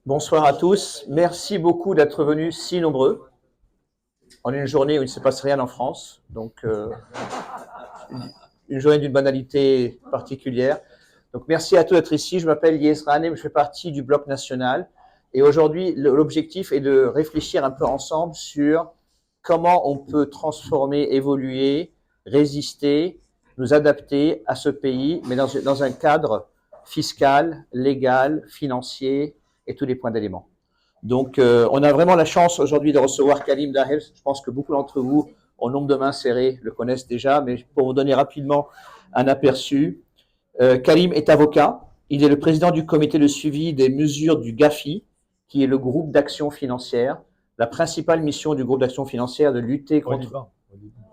Bonsoir à tous. Merci beaucoup d'être venus si nombreux en une journée où il ne se passe rien en France. Donc, une journée d'une banalité particulière. Donc, merci à tous d'être ici. Je m'appelle Yez Ranem, je fais partie du Bloc national. Et aujourd'hui, l'objectif est de réfléchir un peu ensemble sur comment on peut transformer, évoluer, résister, nous adapter à ce pays, mais dans un cadre fiscal, légal, financier et tous les points d'éléments. Donc, on a vraiment la chance aujourd'hui de recevoir Karim Dahel. Je pense que beaucoup d'entre vous, au nombre de mains serrées, le connaissent déjà, mais pour vous donner rapidement un aperçu, Karim est avocat. Il est le président du comité de suivi des mesures du GAFI, qui est le groupe d'action financière. La principale mission du groupe d'action financière de lutter contre...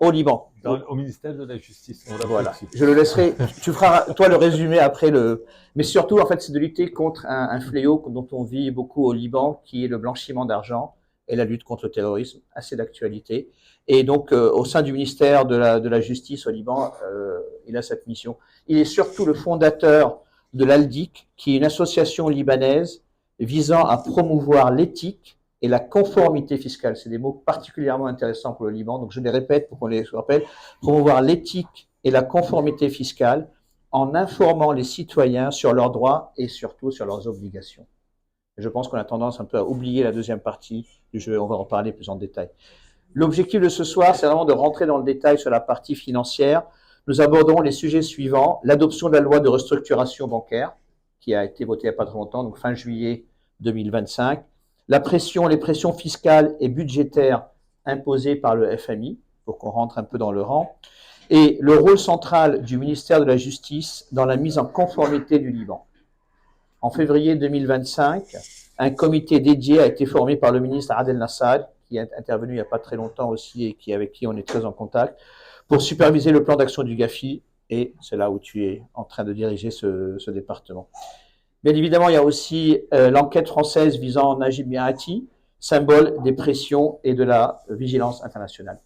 Au Liban. Au ministère de la Justice. Voilà. Je le laisserai. Tu feras, toi, le résumé après le. Mais surtout, en fait, c'est de lutter contre un fléau dont on vit beaucoup au Liban, qui est le blanchiment d'argent et la lutte contre le terrorisme, assez d'actualité. Et donc, au sein du ministère de la Justice au Liban, il a cette mission. Il est surtout le fondateur de l'ALDIC, qui est une association libanaise visant à promouvoir l'éthique et la conformité fiscale. C'est des mots particulièrement intéressants pour le Liban, donc je les répète pour qu'on les rappelle. Promouvoir l'éthique et la conformité fiscale en informant les citoyens sur leurs droits et surtout sur leurs obligations. Et je pense qu'on a tendance un peu à oublier la deuxième partie du jeu, on va en parler plus en détail. L'objectif de ce soir, c'est vraiment de rentrer dans le détail sur la partie financière. Nous aborderons les sujets suivants: l'adoption de la loi de restructuration bancaire, qui a été votée il n'y a pas très longtemps, donc fin juillet 2025, les pressions fiscales et budgétaires imposées par le FMI, pour qu'on rentre un peu dans le rang, et le rôle central du ministère de la Justice dans la mise en conformité du Liban. En février 2025, un comité dédié a été formé par le ministre Adel Nassar, qui est intervenu il n'y a pas très longtemps aussi et avec qui on est très en contact, pour superviser le plan d'action du GAFI, et c'est là où tu es en train de diriger ce département. Bien évidemment, il y a aussi l'enquête française visant Najib Mihati, symbole des pressions et de la vigilance internationale.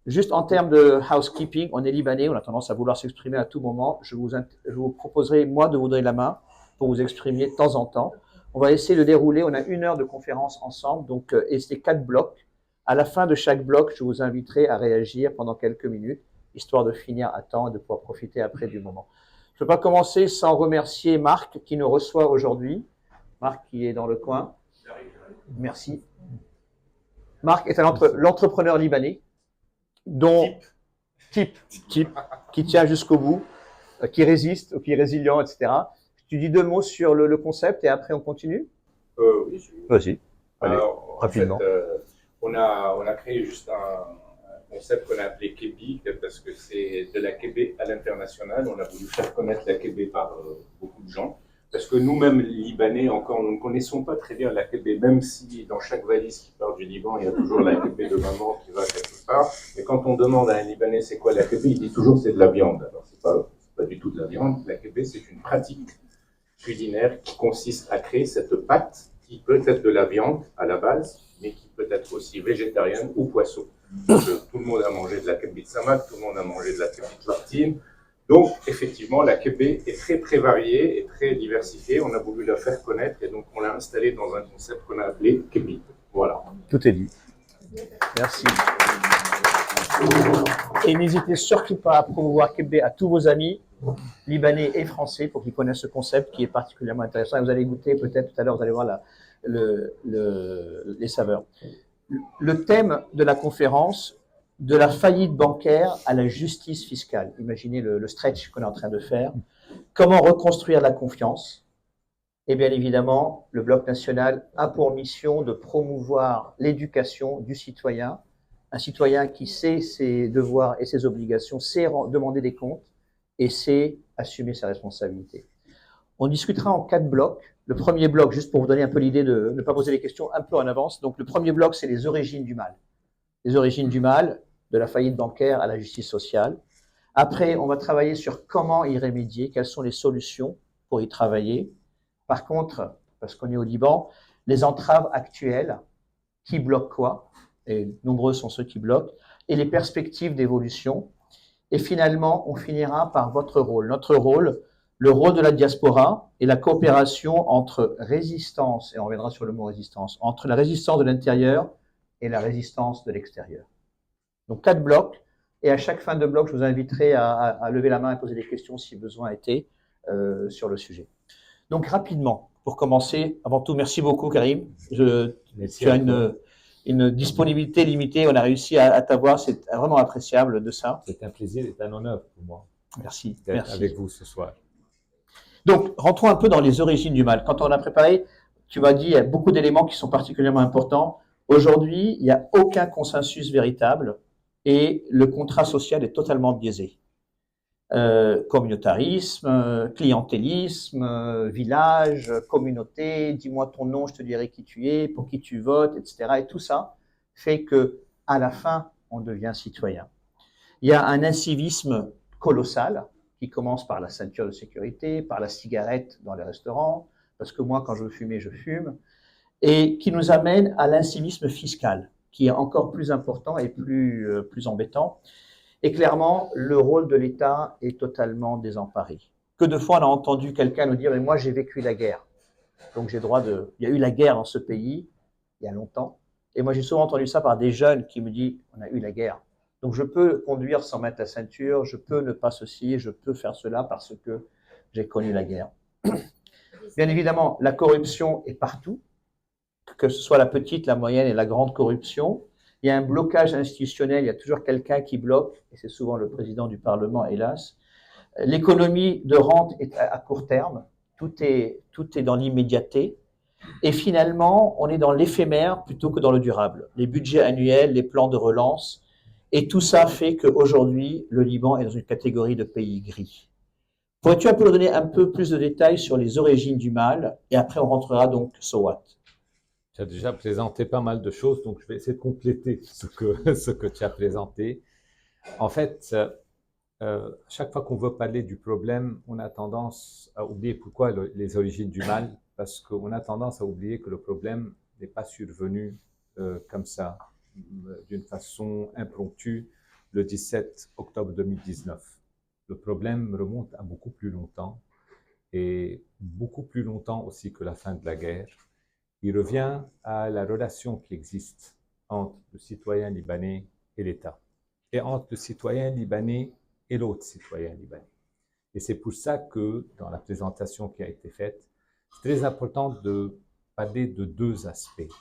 Juste en termes de housekeeping, on est libanais, on a tendance à vouloir s'exprimer à tout moment. Je vous proposerai, moi, de vous donner la main pour vous exprimer de temps en temps. On va essayer de dérouler, on a 1 heure de conférence ensemble, donc, et c'est 4 blocs. À la fin de chaque bloc, je vous inviterai à réagir pendant quelques minutes, histoire de finir à temps et de pouvoir profiter après du moment. Je ne peux pas commencer sans remercier Marc qui nous reçoit aujourd'hui. Marc qui est dans le coin. Merci. Marc est l'entrepreneur libanais, dont type, qui tient jusqu'au bout, qui résiste, qui est résilient, etc. Tu dis 2 mots sur le concept et après on continue? Oui. Vas-y. Allez, alors, rapidement. En fait, on a créé juste un concept qu'on a appelé Kébi, parce que c'est de la Kébé à l'international. On a voulu faire connaître la Kébé par beaucoup de gens, parce que nous-mêmes, Libanais, encore, nous ne connaissons pas très bien la Kébé, même si dans chaque valise qui part du Liban, il y a toujours la Kébé de maman qui va quelque part. Et quand on demande à un Libanais c'est quoi la Kébé, il dit toujours c'est de la viande. Alors, c'est pas du tout de la viande. La Kébé, c'est une pratique culinaire qui consiste à créer cette pâte qui peut être de la viande à la base, mais qui peut être aussi végétarienne ou poisson. Donc, tout le monde a mangé de la kebbi samak, tout le monde a mangé de la kebbi tartine. Donc, effectivement, la kebbi est très, très variée et très diversifiée. On a voulu la faire connaître et donc on l'a installée dans un concept qu'on a appelé kebbi. Voilà. Tout est dit. Merci. Et n'hésitez surtout pas à promouvoir kebbi à tous vos amis, libanais et français, pour qu'ils connaissent ce concept qui est particulièrement intéressant. Et vous allez goûter peut-être tout à l'heure, vous allez voir les saveurs. Le thème de la conférence, de la faillite bancaire à la justice fiscale. Imaginez le stretch qu'on est en train de faire. Comment reconstruire la confiance? Et bien évidemment, le Bloc national a pour mission de promouvoir l'éducation du citoyen, un citoyen qui sait ses devoirs et ses obligations, sait demander des comptes et sait assumer ses responsabilités. On discutera en 4 blocs. Le premier bloc, juste pour vous donner un peu l'idée de ne pas poser les questions un peu en avance. Donc, le premier bloc, c'est les origines du mal. Les origines du mal, de la faillite bancaire à la justice sociale. Après, on va travailler sur comment y remédier, quelles sont les solutions pour y travailler. Par contre, parce qu'on est au Liban, les entraves actuelles, qui bloquent quoi? Et nombreux sont ceux qui bloquent, et les perspectives d'évolution. Et finalement, on finira par votre rôle. Notre rôle, le rôle de la diaspora et la coopération entre résistance, et on reviendra sur le mot résistance, entre la résistance de l'intérieur et la résistance de l'extérieur. Donc 4 blocs, et à chaque fin de bloc, je vous inviterai à lever la main et poser des questions si besoin était sur le sujet. Donc rapidement, pour commencer, avant tout, merci beaucoup Karim. Tu as une disponibilité limitée, on a réussi à t'avoir, c'est vraiment appréciable de ça. C'est un plaisir et un honneur pour moi Merci. d'être avec vous ce soir. Donc, rentrons un peu dans les origines du mal. Quand on a préparé, tu m'as dit, il y a beaucoup d'éléments qui sont particulièrement importants. Aujourd'hui, il n'y a aucun consensus véritable et le contrat social est totalement biaisé. Communautarisme, clientélisme, village, communauté, dis-moi ton nom, je te dirai qui tu es, pour qui tu votes, etc. Et tout ça fait que, à la fin, on devient citoyen. Il y a un incivisme colossal qui commence par la ceinture de sécurité, par la cigarette dans les restaurants, parce que moi, quand je veux fumer, je fume, et qui nous amène à l'incivisme fiscal, qui est encore plus important et plus embêtant. Et clairement, le rôle de l'État est totalement désemparé. Que de fois, on a entendu quelqu'un nous dire « mais moi, j'ai vécu la guerre, donc j'ai droit de… » Il y a eu la guerre dans ce pays, il y a longtemps, et moi, j'ai souvent entendu ça par des jeunes qui me disent « on a eu la guerre ». Donc, je peux conduire sans mettre la ceinture, je peux ne pas ceci, je peux faire cela parce que j'ai connu la guerre. Bien évidemment, la corruption est partout, que ce soit la petite, la moyenne et la grande corruption. Il y a un blocage institutionnel, il y a toujours quelqu'un qui bloque, et c'est souvent le président du Parlement, hélas. L'économie de rente est à court terme, tout est dans l'immédiateté. Et finalement, on est dans l'éphémère plutôt que dans le durable. Les budgets annuels, les plans de relance, et tout ça fait qu'aujourd'hui, le Liban est dans une catégorie de pays gris. Pourrais-tu un peu nous donner un peu plus de détails sur les origines du mal, et après on rentrera donc so what? Tu as déjà présenté pas mal de choses, donc je vais essayer de compléter ce que tu as présenté. En fait, chaque fois qu'on veut parler du problème, on a tendance à oublier pourquoi les origines du mal, parce qu'on a tendance à oublier que le problème n'est pas survenu comme ça, d'une façon impromptue, le 17 octobre 2019. Le problème remonte à beaucoup plus longtemps, et beaucoup plus longtemps aussi que la fin de la guerre. Il revient à la relation qui existe entre le citoyen libanais et l'État, et entre le citoyen libanais et l'autre citoyen libanais. Et c'est pour ça que, dans la présentation qui a été faite, c'est très important de parler de deux aspects.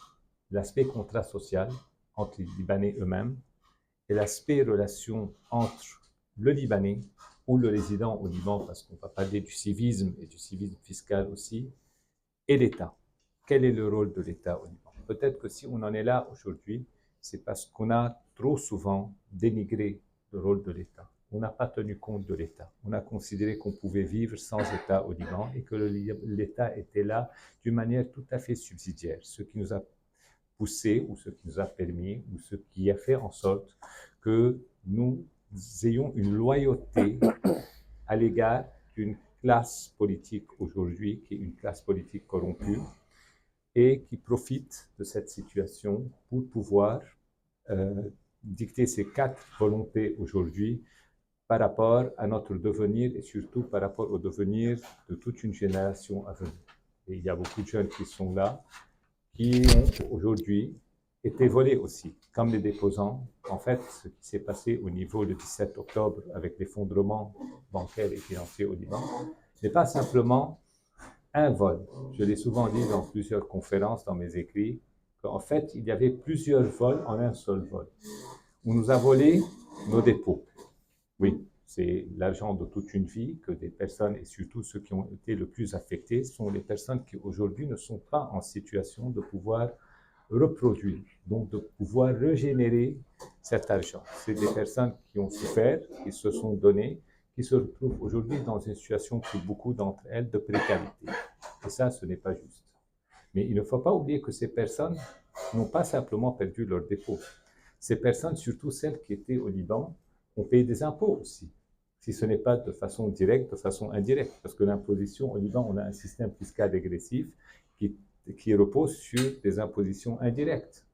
L'aspect contrat social entre les Libanais eux-mêmes et l'aspect relation entre le Libanais ou le résident au Liban, parce qu'on va parler du civisme et du civisme fiscal aussi, et l'État. Quel est le rôle de l'État au Liban? Peut-être que si on en est là aujourd'hui, c'est parce qu'on a trop souvent dénigré le rôle de l'État. On n'a pas tenu compte de l'État. On a considéré qu'on pouvait vivre sans État au Liban et que l'État était là d'une manière tout à fait subsidiaire, ce qui nous a poussé ou ce qui nous a permis ou ce qui a fait en sorte que nous ayons une loyauté à l'égard d'une classe politique aujourd'hui qui est une classe politique corrompue et qui profite de cette situation pour pouvoir dicter ses 4 volontés aujourd'hui par rapport à notre devenir et surtout par rapport au devenir de toute une génération à venir. Et il y a beaucoup de jeunes qui sont là, qui ont aujourd'hui été volés aussi, comme les déposants. En fait, ce qui s'est passé au niveau du 17 octobre avec l'effondrement bancaire et financier au Liban n'est pas simplement un vol. Je l'ai souvent dit dans plusieurs conférences, dans mes écrits, qu'en fait, il y avait plusieurs vols en un seul vol. On nous a volé nos dépôts. Oui, c'est l'argent de toute une vie que des personnes, et surtout ceux qui ont été le plus affectés, sont les personnes qui aujourd'hui ne sont pas en situation de pouvoir reproduire, donc de pouvoir régénérer cet argent. C'est des personnes qui ont souffert, qui se sont données, qui se retrouvent aujourd'hui dans une situation, pour beaucoup d'entre elles, de précarité. Et ça, ce n'est pas juste. Mais il ne faut pas oublier que ces personnes n'ont pas simplement perdu leur dépôt. Ces personnes, surtout celles qui étaient au Liban, ont payé des impôts aussi. Si ce n'est pas de façon directe, de façon indirecte. Parce que l'imposition au Liban, on a un système fiscal dégressif qui repose sur des impositions indirectes,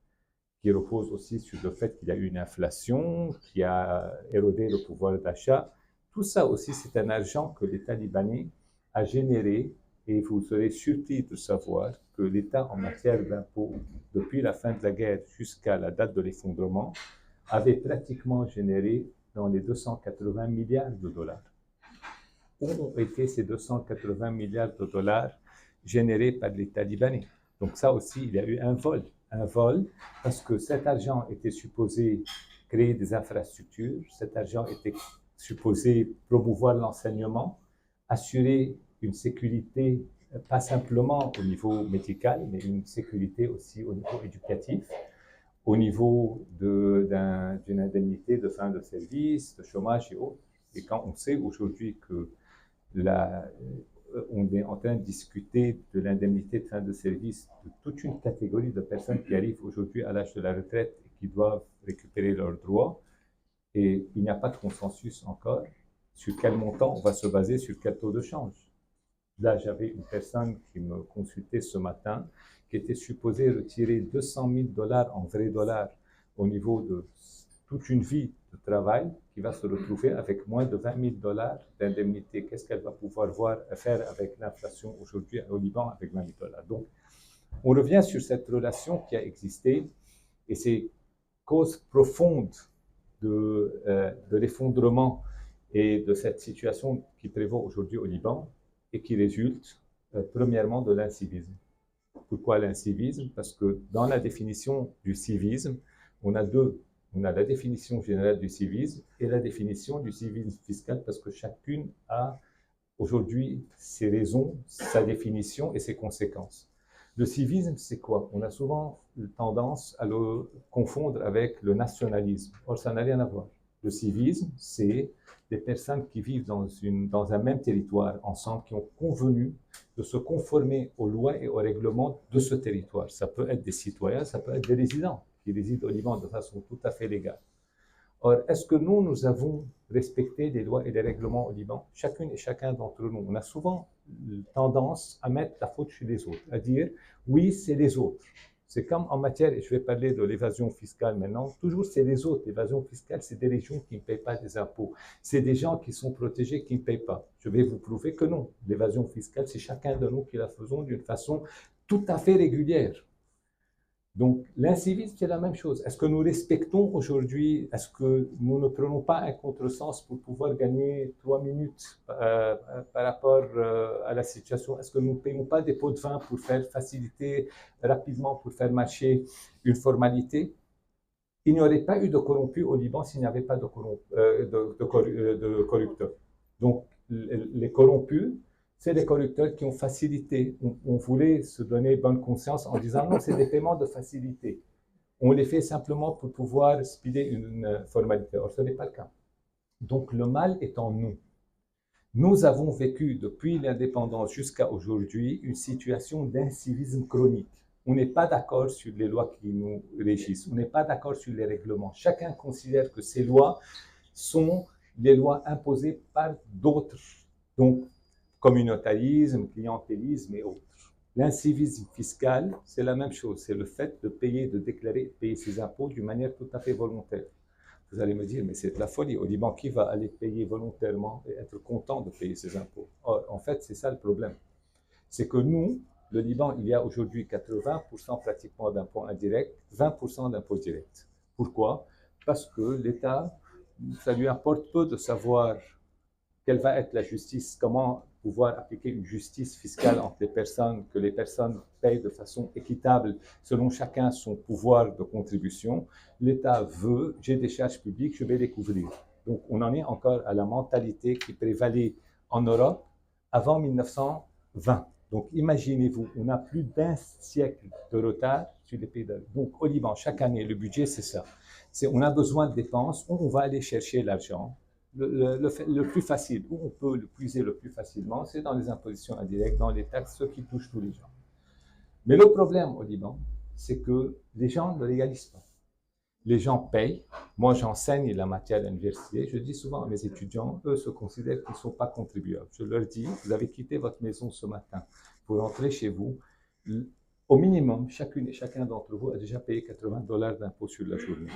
qui repose aussi sur le fait qu'il y a eu une inflation, qui a érodé le pouvoir d'achat. Tout ça aussi, c'est un argent que l'État libanais a généré, et vous serez surpris de savoir que l'État en matière d'impôts, depuis la fin de la guerre jusqu'à la date de l'effondrement, avait pratiquement généré dans les 280 milliards de dollars. Où ont été ces 280 milliards de dollars générés par l'État libanais? Donc ça aussi, il y a eu un vol parce que cet argent était supposé créer des infrastructures, cet argent était supposé promouvoir l'enseignement, assurer une sécurité, pas simplement au niveau médical, mais une sécurité aussi au niveau éducatif, au niveau d'une indemnité de fin de service, de chômage et autres. Et quand on sait aujourd'hui que on est en train de discuter de l'indemnité de fin de service de toute une catégorie de personnes qui arrivent aujourd'hui à l'âge de la retraite et qui doivent récupérer leurs droits, et il n'y a pas de consensus encore sur quel montant on va se baser, sur quel taux de change. Là, j'avais une personne qui me consultait ce matin, qui était supposée retirer 200 000 dollars en vrais dollars au niveau de toute une vie de travail, qui va se retrouver avec moins de 20 000 dollars d'indemnité. Qu'est-ce qu'elle va pouvoir faire avec l'inflation aujourd'hui au Liban avec 20 000 dollars? Donc, on revient sur cette relation qui a existé et ces causes profondes de l'effondrement et de cette situation qui prévaut aujourd'hui au Liban et qui résulte premièrement de l'incivisme. Pourquoi l'incivisme? Parce que dans la définition du civisme, on a deux. On a la définition générale du civisme et la définition du civisme fiscal, parce que chacune a aujourd'hui ses raisons, sa définition et ses conséquences. Le civisme, c'est quoi? On a souvent tendance à le confondre avec le nationalisme. Or, ça n'a rien à voir. Le civisme, c'est des personnes qui vivent dans un même territoire ensemble, qui ont convenu de se conformer aux lois et aux règlements de ce territoire. Ça peut être des citoyens, ça peut être des résidents qui résident au Liban de façon tout à fait légale. Or, est-ce que nous avons respecté les lois et les règlements au Liban? Chacune et chacun d'entre nous. On a souvent tendance à mettre la faute chez les autres, à dire oui, c'est les autres. C'est comme en matière, et je vais parler de l'évasion fiscale maintenant, toujours c'est les autres. L'évasion fiscale, c'est des régions qui ne payent pas des impôts. C'est des gens qui sont protégés qui ne payent pas. Je vais vous prouver que non. L'évasion fiscale, c'est chacun de nous qui la faisons d'une façon tout à fait régulière. Donc, l'incivisme, c'est la même chose. Est-ce que nous respectons aujourd'hui, est-ce que nous ne prenons pas un contresens pour pouvoir gagner 3 minutes par rapport à la situation? Est-ce que nous ne payons pas des pots de vin pour faire faciliter rapidement, pour faire marcher une formalité? Il n'y aurait pas eu de corrompus au Liban s'il n'y avait pas de corrupteurs. Donc, les corrompus, c'est les corrupteurs qui ont facilité. On voulait se donner bonne conscience en disant non, c'est des paiements de facilité. On les fait simplement pour pouvoir speeder une formalité. Or, ce n'est pas le cas. Donc, le mal est en nous. Nous avons vécu depuis l'indépendance jusqu'à aujourd'hui une situation d'incivisme chronique. On n'est pas d'accord sur les lois qui nous régissent. On n'est pas d'accord sur les règlements. Chacun considère que ces lois sont les lois imposées par d'autres. Donc, communautarisme, clientélisme et autres. L'incivisme fiscal, c'est la même chose. C'est le fait de payer, de déclarer, de payer ses impôts d'une manière tout à fait volontaire. Vous allez me dire, mais c'est de la folie. Au Liban, qui va aller payer volontairement et être content de payer ses impôts? Or, en fait, c'est ça le problème. C'est que nous, le Liban, il y a aujourd'hui 80% pratiquement d'impôts indirects, 20% d'impôts directs. Pourquoi? Parce que l'État, ça lui importe peu de savoir quelle va être la justice, comment pouvoir appliquer une justice fiscale entre les personnes, que les personnes payent de façon équitable selon chacun son pouvoir de contribution. L'État veut, j'ai des charges publiques, je vais les couvrir. Donc on en est encore à la mentalité qui prévalait en Europe avant 1920. Donc imaginez-vous, on a plus d'un siècle de retard sur les pays d'Europe. Donc au Liban, chaque année, le budget c'est ça. On a besoin de dépenses, on va aller chercher l'argent. Le plus facile, où on peut le puiser le plus facilement, c'est dans les impositions indirectes, dans les taxes, ce qui touche tous les gens. Mais le problème au Liban, c'est que les gens ne réalisent pas. Les gens payent. Moi, j'enseigne la matière à l'université. Je dis souvent à mes étudiants, eux se considèrent qu'ils ne sont pas contribuables. Je leur dis, vous avez quitté votre maison ce matin. Vous rentrez chez vous. Au minimum, chacune et chacun d'entre vous a déjà payé 80 $ d'impôts sur la journée.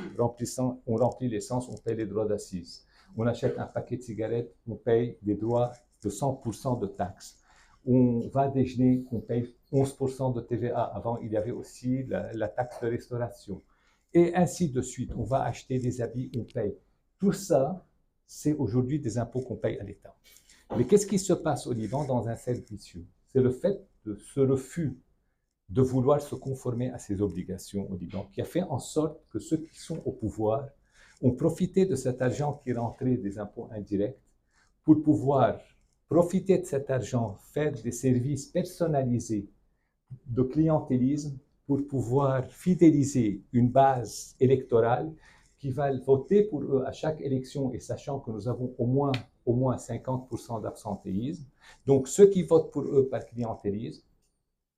On remplit l'essence, on paye les droits d'assises. On achète un paquet de cigarettes, on paye des droits de 100% de taxes. On va déjeuner, on paye 11% de TVA. Avant, il y avait aussi la taxe de restauration. Et ainsi de suite. On va acheter des habits, on paye. Tout ça, c'est aujourd'hui des impôts qu'on paye à l'État. Mais qu'est-ce qui se passe au Liban dans un cercle vicieux? C'est le fait de ce refus de vouloir se conformer à ses obligations au Liban qui a fait en sorte que ceux qui sont au pouvoir ont profité de cet argent qui rentrait des impôts indirects pour pouvoir profiter de cet argent, faire des services personnalisés de clientélisme pour pouvoir fidéliser une base électorale qui va voter pour eux à chaque élection et sachant que nous avons au moins 50% d'absentéisme. Donc, ceux qui votent pour eux par clientélisme,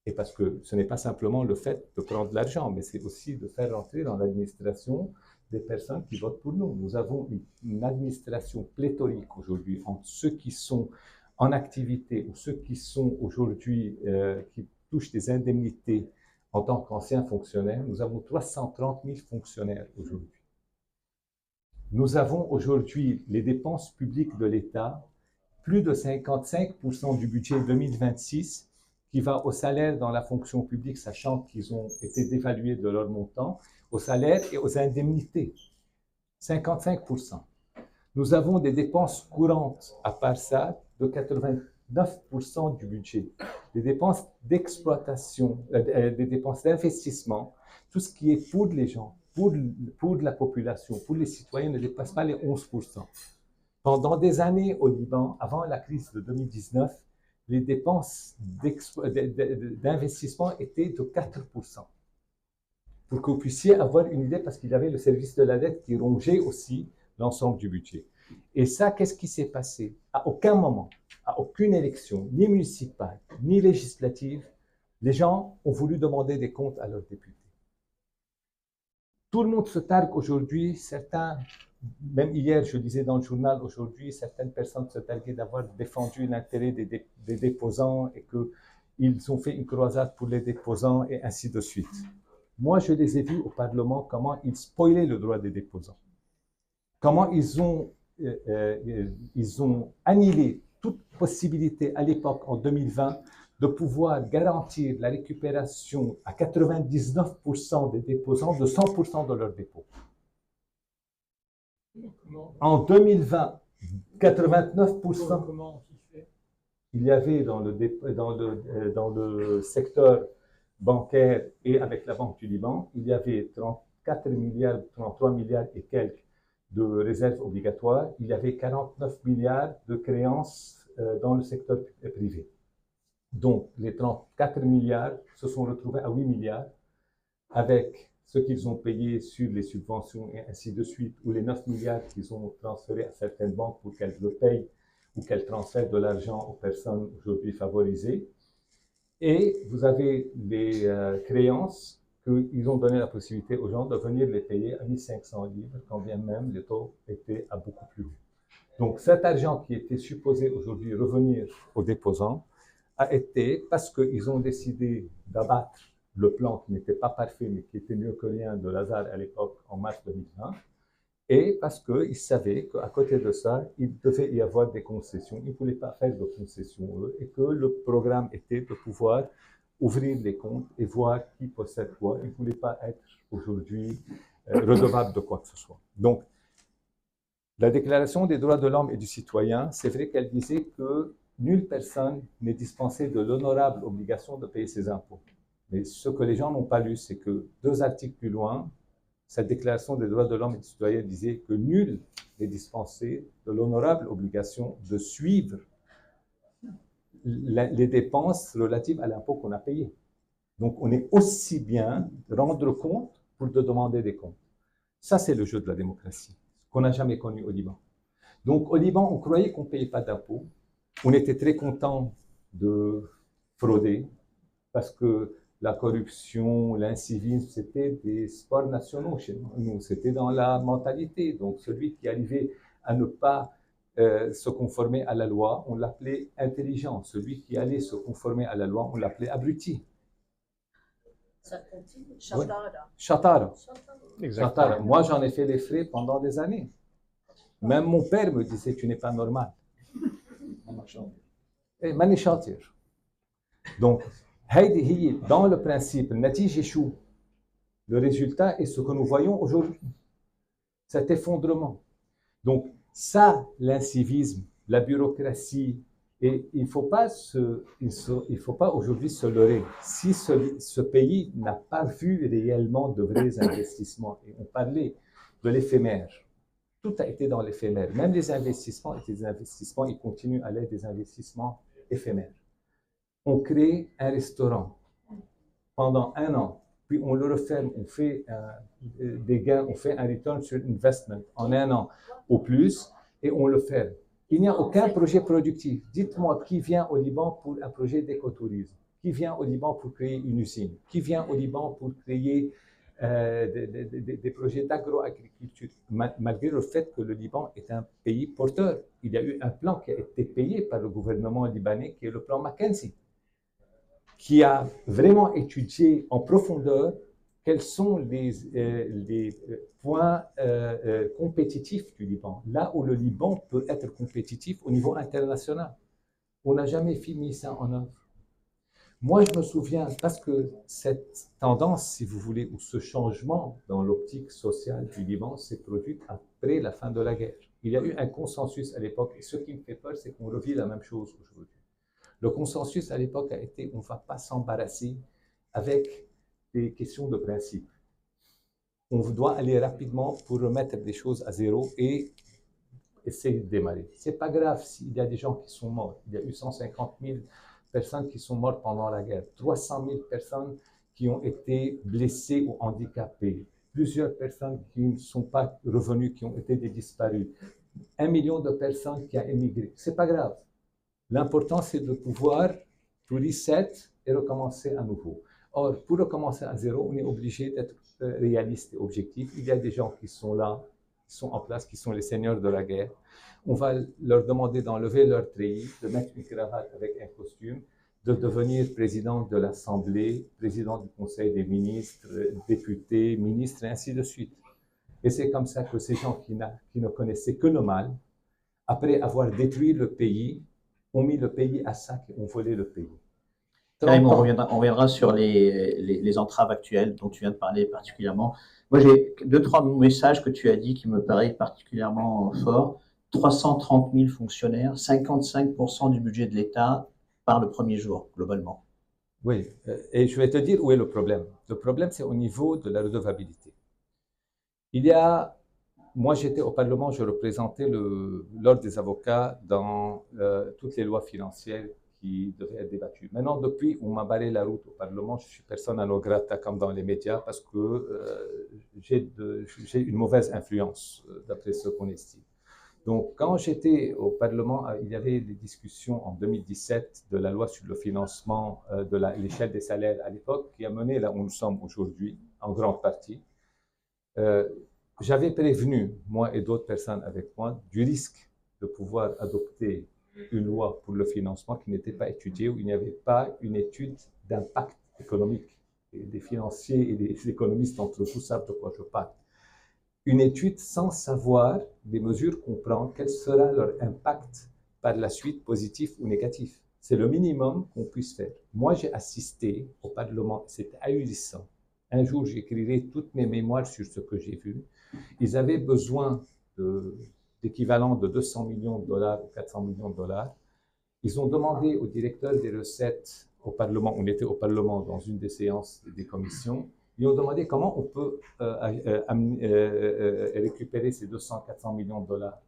et parce que ce n'est pas simplement le fait de prendre de l'argent, mais c'est aussi de faire rentrer dans l'administration des personnes qui votent pour nous. Nous avons une administration pléthorique aujourd'hui entre ceux qui sont en activité ou ceux qui sont aujourd'hui, qui touchent des indemnités en tant qu'anciens fonctionnaires. Nous avons 330 000 fonctionnaires aujourd'hui. Nous avons aujourd'hui les dépenses publiques de l'État, plus de 55% du budget 2026 qui va au salaire dans la fonction publique, sachant qu'ils ont été dévalués de leur montant, au salaire et aux indemnités. 55%. Nous avons des dépenses courantes, à part ça, de 89% du budget. Des dépenses d'exploitation, des dépenses d'investissement, tout ce qui est pour les gens, pour la population, pour les citoyens, ne dépasse pas les 11%. Pendant des années au Liban, avant la crise de 2019, les dépenses d'investissement étaient de 4%. Pour que vous puissiez avoir une idée, parce qu'il y avait le service de la dette qui rongeait aussi l'ensemble du budget. Et ça, qu'est-ce qui s'est passé? À aucun moment, à aucune élection, ni municipale, ni législative, les gens ont voulu demander des comptes à leurs députés. Tout le monde se targue aujourd'hui, certains, même hier, je disais dans le journal, aujourd'hui, certaines personnes se targuaient d'avoir défendu l'intérêt des déposants et qu'ils ont fait une croisade pour les déposants et ainsi de suite. Moi, je les ai vus au Parlement, comment ils spoilaient le droit des déposants. Comment ils ont annihilé toute possibilité à l'époque, en 2020, de pouvoir garantir la récupération à 99% des déposants de 100% de leurs dépôts. En 2020, 89%. Comment on fait? Il y avait dans le secteur bancaire et avec la Banque du Liban, il y avait 34 milliards, 33 milliards et quelques de réserves obligatoires. Il y avait 49 milliards de créances dans le secteur privé. Donc, les 34 milliards se sont retrouvés à 8 milliards avec ce qu'ils ont payé sur les subventions et ainsi de suite, ou les 9 milliards qu'ils ont transférés à certaines banques pour qu'elles le payent ou qu'elles transfèrent de l'argent aux personnes aujourd'hui favorisées. Et vous avez les créances qu'ils ont donné la possibilité aux gens de venir les payer à 1500 livres, quand bien même les taux étaient à beaucoup plus haut. Donc cet argent qui était supposé aujourd'hui revenir aux déposants a été, parce qu'ils ont décidé d'abattre le plan qui n'était pas parfait, mais qui était mieux que rien de Lazare à l'époque, en mars 2020, et parce qu'ils savaient qu'à côté de ça, il devait y avoir des concessions. Ils ne voulaient pas faire de concessions, eux, et que le programme était de pouvoir ouvrir les comptes et voir qui possède quoi. Ils ne voulaient pas être aujourd'hui redevables de quoi que ce soit. Donc, la Déclaration des droits de l'homme et du citoyen, c'est vrai qu'elle disait que nulle personne n'est dispensée de l'honorable obligation de payer ses impôts. Mais ce que les gens n'ont pas lu, c'est que 2 articles plus loin, cette Déclaration des droits de l'homme et du citoyen disait que nul n'est dispensé de l'honorable obligation de suivre les dépenses relatives à l'impôt qu'on a payé. Donc, on est aussi bien de rendre compte pour de demander des comptes. Ça, c'est le jeu de la démocratie, qu'on n'a jamais connu au Liban. Donc, au Liban, on croyait qu'on ne payait pas d'impôts. On était très content de frauder parce que la corruption, l'incivisme, c'était des sports nationaux chez nous. C'était dans la mentalité. Donc, celui qui arrivait à ne pas se conformer à la loi, on l'appelait intelligent. Celui qui allait se conformer à la loi, on l'appelait abruti. Chatara. Chatara. Exactement. Chatara. Moi, j'en ai fait les frais pendant des années. Même mon père me disait, tu n'es pas normal. Et Mani Chatir. Donc, dans le principe, le résultat est ce que nous voyons aujourd'hui, cet effondrement. Donc, ça, l'incivisme, la bureaucratie, et il ne faut pas aujourd'hui se leurrer. Si ce pays n'a pas vu réellement de vrais investissements, et on parlait de l'éphémère, tout a été dans l'éphémère. Même les investissements étaient des investissements, ils continuent à l'être des investissements éphémères. On crée un restaurant pendant 1 an, puis on le referme, on fait des gains, on fait un return sur investment en 1 an au plus, et on le ferme. Il n'y a aucun projet productif. Dites-moi qui vient au Liban pour un projet d'écotourisme, qui vient au Liban pour créer une usine, qui vient au Liban pour créer des projets d'agroagriculture, malgré le fait que le Liban est un pays porteur. Il y a eu un plan qui a été payé par le gouvernement libanais, qui est le plan Mackenzie, qui a vraiment étudié en profondeur quels sont les points compétitifs du Liban, là où le Liban peut être compétitif au niveau international. On n'a jamais mis ça en œuvre. Moi, je me souviens, parce que cette tendance, si vous voulez, ou ce changement dans l'optique sociale du Liban s'est produit après la fin de la guerre. Il y a eu un consensus à l'époque, et ce qui me fait peur, c'est qu'on revit la même chose aujourd'hui. Le consensus à l'époque a été on ne va pas s'embarrasser avec des questions de principe. On doit aller rapidement pour remettre des choses à zéro et essayer de démarrer. Ce n'est pas grave s'il y a des gens qui sont morts. Il y a eu 150 000 personnes qui sont mortes pendant la guerre, 300 000 personnes qui ont été blessées ou handicapées, plusieurs personnes qui ne sont pas revenues, qui ont été disparues, 1 million de personnes qui ont émigré. Ce n'est pas grave. L'important, c'est de pouvoir tout reset et recommencer à nouveau. Or, pour recommencer à zéro, on est obligé d'être réaliste et objectif. Il y a des gens qui sont là, qui sont en place, qui sont les seigneurs de la guerre. On va leur demander d'enlever leur treillis, de mettre une cravate avec un costume, de devenir président de l'Assemblée, président du Conseil des ministres, député, ministre, et ainsi de suite. Et c'est comme ça que ces gens qui ne connaissaient que le mal, après avoir détruit le pays, ont mis le pays à sac et ont volé le pays. Karim, on reviendra sur les entraves actuelles dont tu viens de parler particulièrement. Moi, j'ai 2-3 messages que tu as dit qui me paraissent particulièrement forts. 330 000 fonctionnaires, 55% du budget de l'État par le premier jour, globalement. Oui, et je vais te dire où est le problème. Le problème, c'est au niveau de la redevabilité. Moi, j'étais au Parlement, je représentais l'ordre des avocats dans toutes les lois financières qui devaient être débattues. Maintenant, depuis, on m'a barré la route au Parlement, je suis persona non grata comme dans les médias parce que j'ai une mauvaise influence, d'après ce qu'on estime. Donc, quand j'étais au Parlement, il y avait des discussions en 2017 de la loi sur le financement de l'échelle des salaires à l'époque, qui a mené là où nous sommes aujourd'hui, en grande partie. J'avais prévenu, moi et d'autres personnes avec moi, du risque de pouvoir adopter une loi pour le financement qui n'était pas étudiée, où il n'y avait pas une étude d'impact économique. Et les financiers et les économistes entre vous savent de quoi je parle. Une étude sans savoir des mesures qu'on prend, quel sera leur impact par la suite, positif ou négatif. C'est le minimum qu'on puisse faire. Moi, j'ai assisté au Parlement, c'était ahurissant. Un jour, j'écrirai toutes mes mémoires sur ce que j'ai vu. Ils avaient besoin d'équivalent de 200 millions de dollars ou 400 millions de dollars. Ils ont demandé au directeur des recettes au Parlement, on était au Parlement dans une des séances des commissions, ils ont demandé comment on peut récupérer ces 200-400 millions de dollars.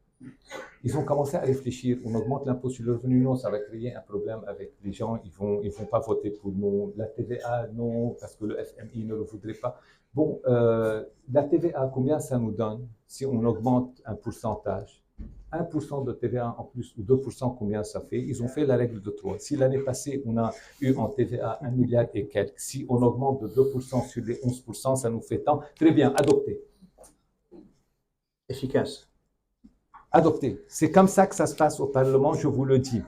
Ils ont commencé à réfléchir, on augmente l'impôt sur le revenu, non, ça va créer un problème avec les gens, ils vont pas voter pour nous. La TVA, non, parce que le FMI ne le voudrait pas. Bon, la TVA, combien ça nous donne si on augmente un pourcentage? 1% de TVA en plus ou 2%, combien ça fait? Ils ont fait la règle de 3. Si l'année passée, on a eu en TVA 1 milliard et quelques, si on augmente de 2% sur les 11%, ça nous fait tant. Très bien, adopté. Efficace. Adopté. C'est comme ça que ça se passe au Parlement, je vous le dis.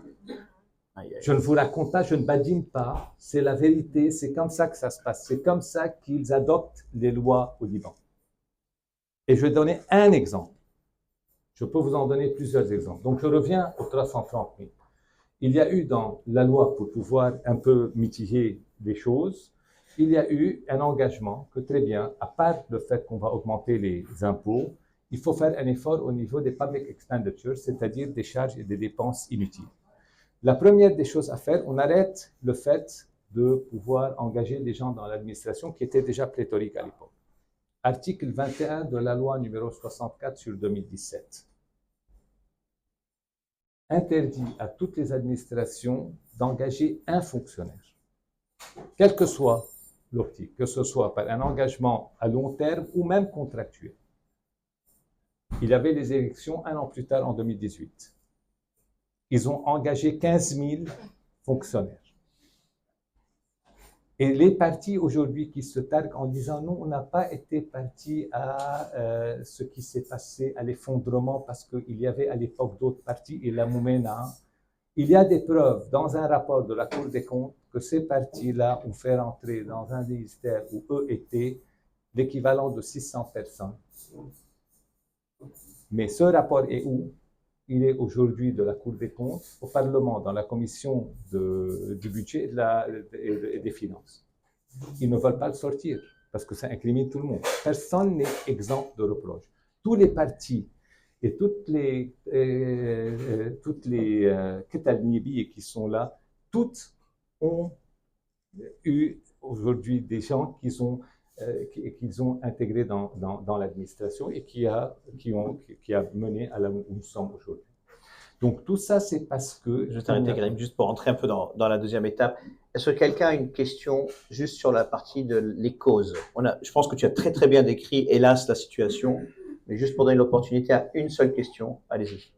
Je ne vous raconte pas, je ne badine pas, c'est la vérité, c'est comme ça que ça se passe. C'est comme ça qu'ils adoptent les lois au Liban. Et je vais donner un exemple. Je peux vous en donner plusieurs exemples. Donc, je reviens aux 330 000. il y a eu dans la loi, pour pouvoir un peu mitiger les choses, il y a eu un engagement que très bien, à part le fait qu'on va augmenter les impôts, il faut faire un effort au niveau des public expenditures, c'est-à-dire des charges et des dépenses inutiles. La première des choses à faire, on arrête le fait de pouvoir engager des gens dans l'administration qui était déjà pléthorique à l'époque. Article 21 de la loi numéro 64 sur 2017 interdit à toutes les administrations d'engager un fonctionnaire, quelle que soit l'optique, que ce soit par un engagement à long terme ou même contractuel. Il y avait les élections un an plus tard, en 2018. Ils ont engagé 15 000 fonctionnaires. Et les partis aujourd'hui qui se targuent en disant non, on n'a pas été partis à ce qui s'est passé, à l'effondrement, parce qu'il y avait à l'époque d'autres partis, et la Moumena. Il y a des preuves dans un rapport de la Cour des comptes que ces partis-là ont fait rentrer dans un ministère où eux étaient l'équivalent de 600 personnes. Mais ce rapport est où? Il est aujourd'hui de la Cour des comptes, au Parlement, dans la commission du budget et des finances. Ils ne veulent pas le sortir parce que ça incrimine tout le monde. Personne n'est exempt de reproches. Tous les partis et toutes les Ketalnibi qui sont là, toutes ont eu aujourd'hui des gens qu'ils ont intégrés dans l'administration et qui a mené à là où nous sommes aujourd'hui. Donc tout ça, c'est parce que... Je t'arrête, Karim, juste pour entrer un peu dans la deuxième étape. Est-ce que quelqu'un a une question juste sur la partie de les causes? Je pense que tu as très très bien décrit, hélas, la situation, mais juste pour donner l'opportunité à une seule question, allez-y.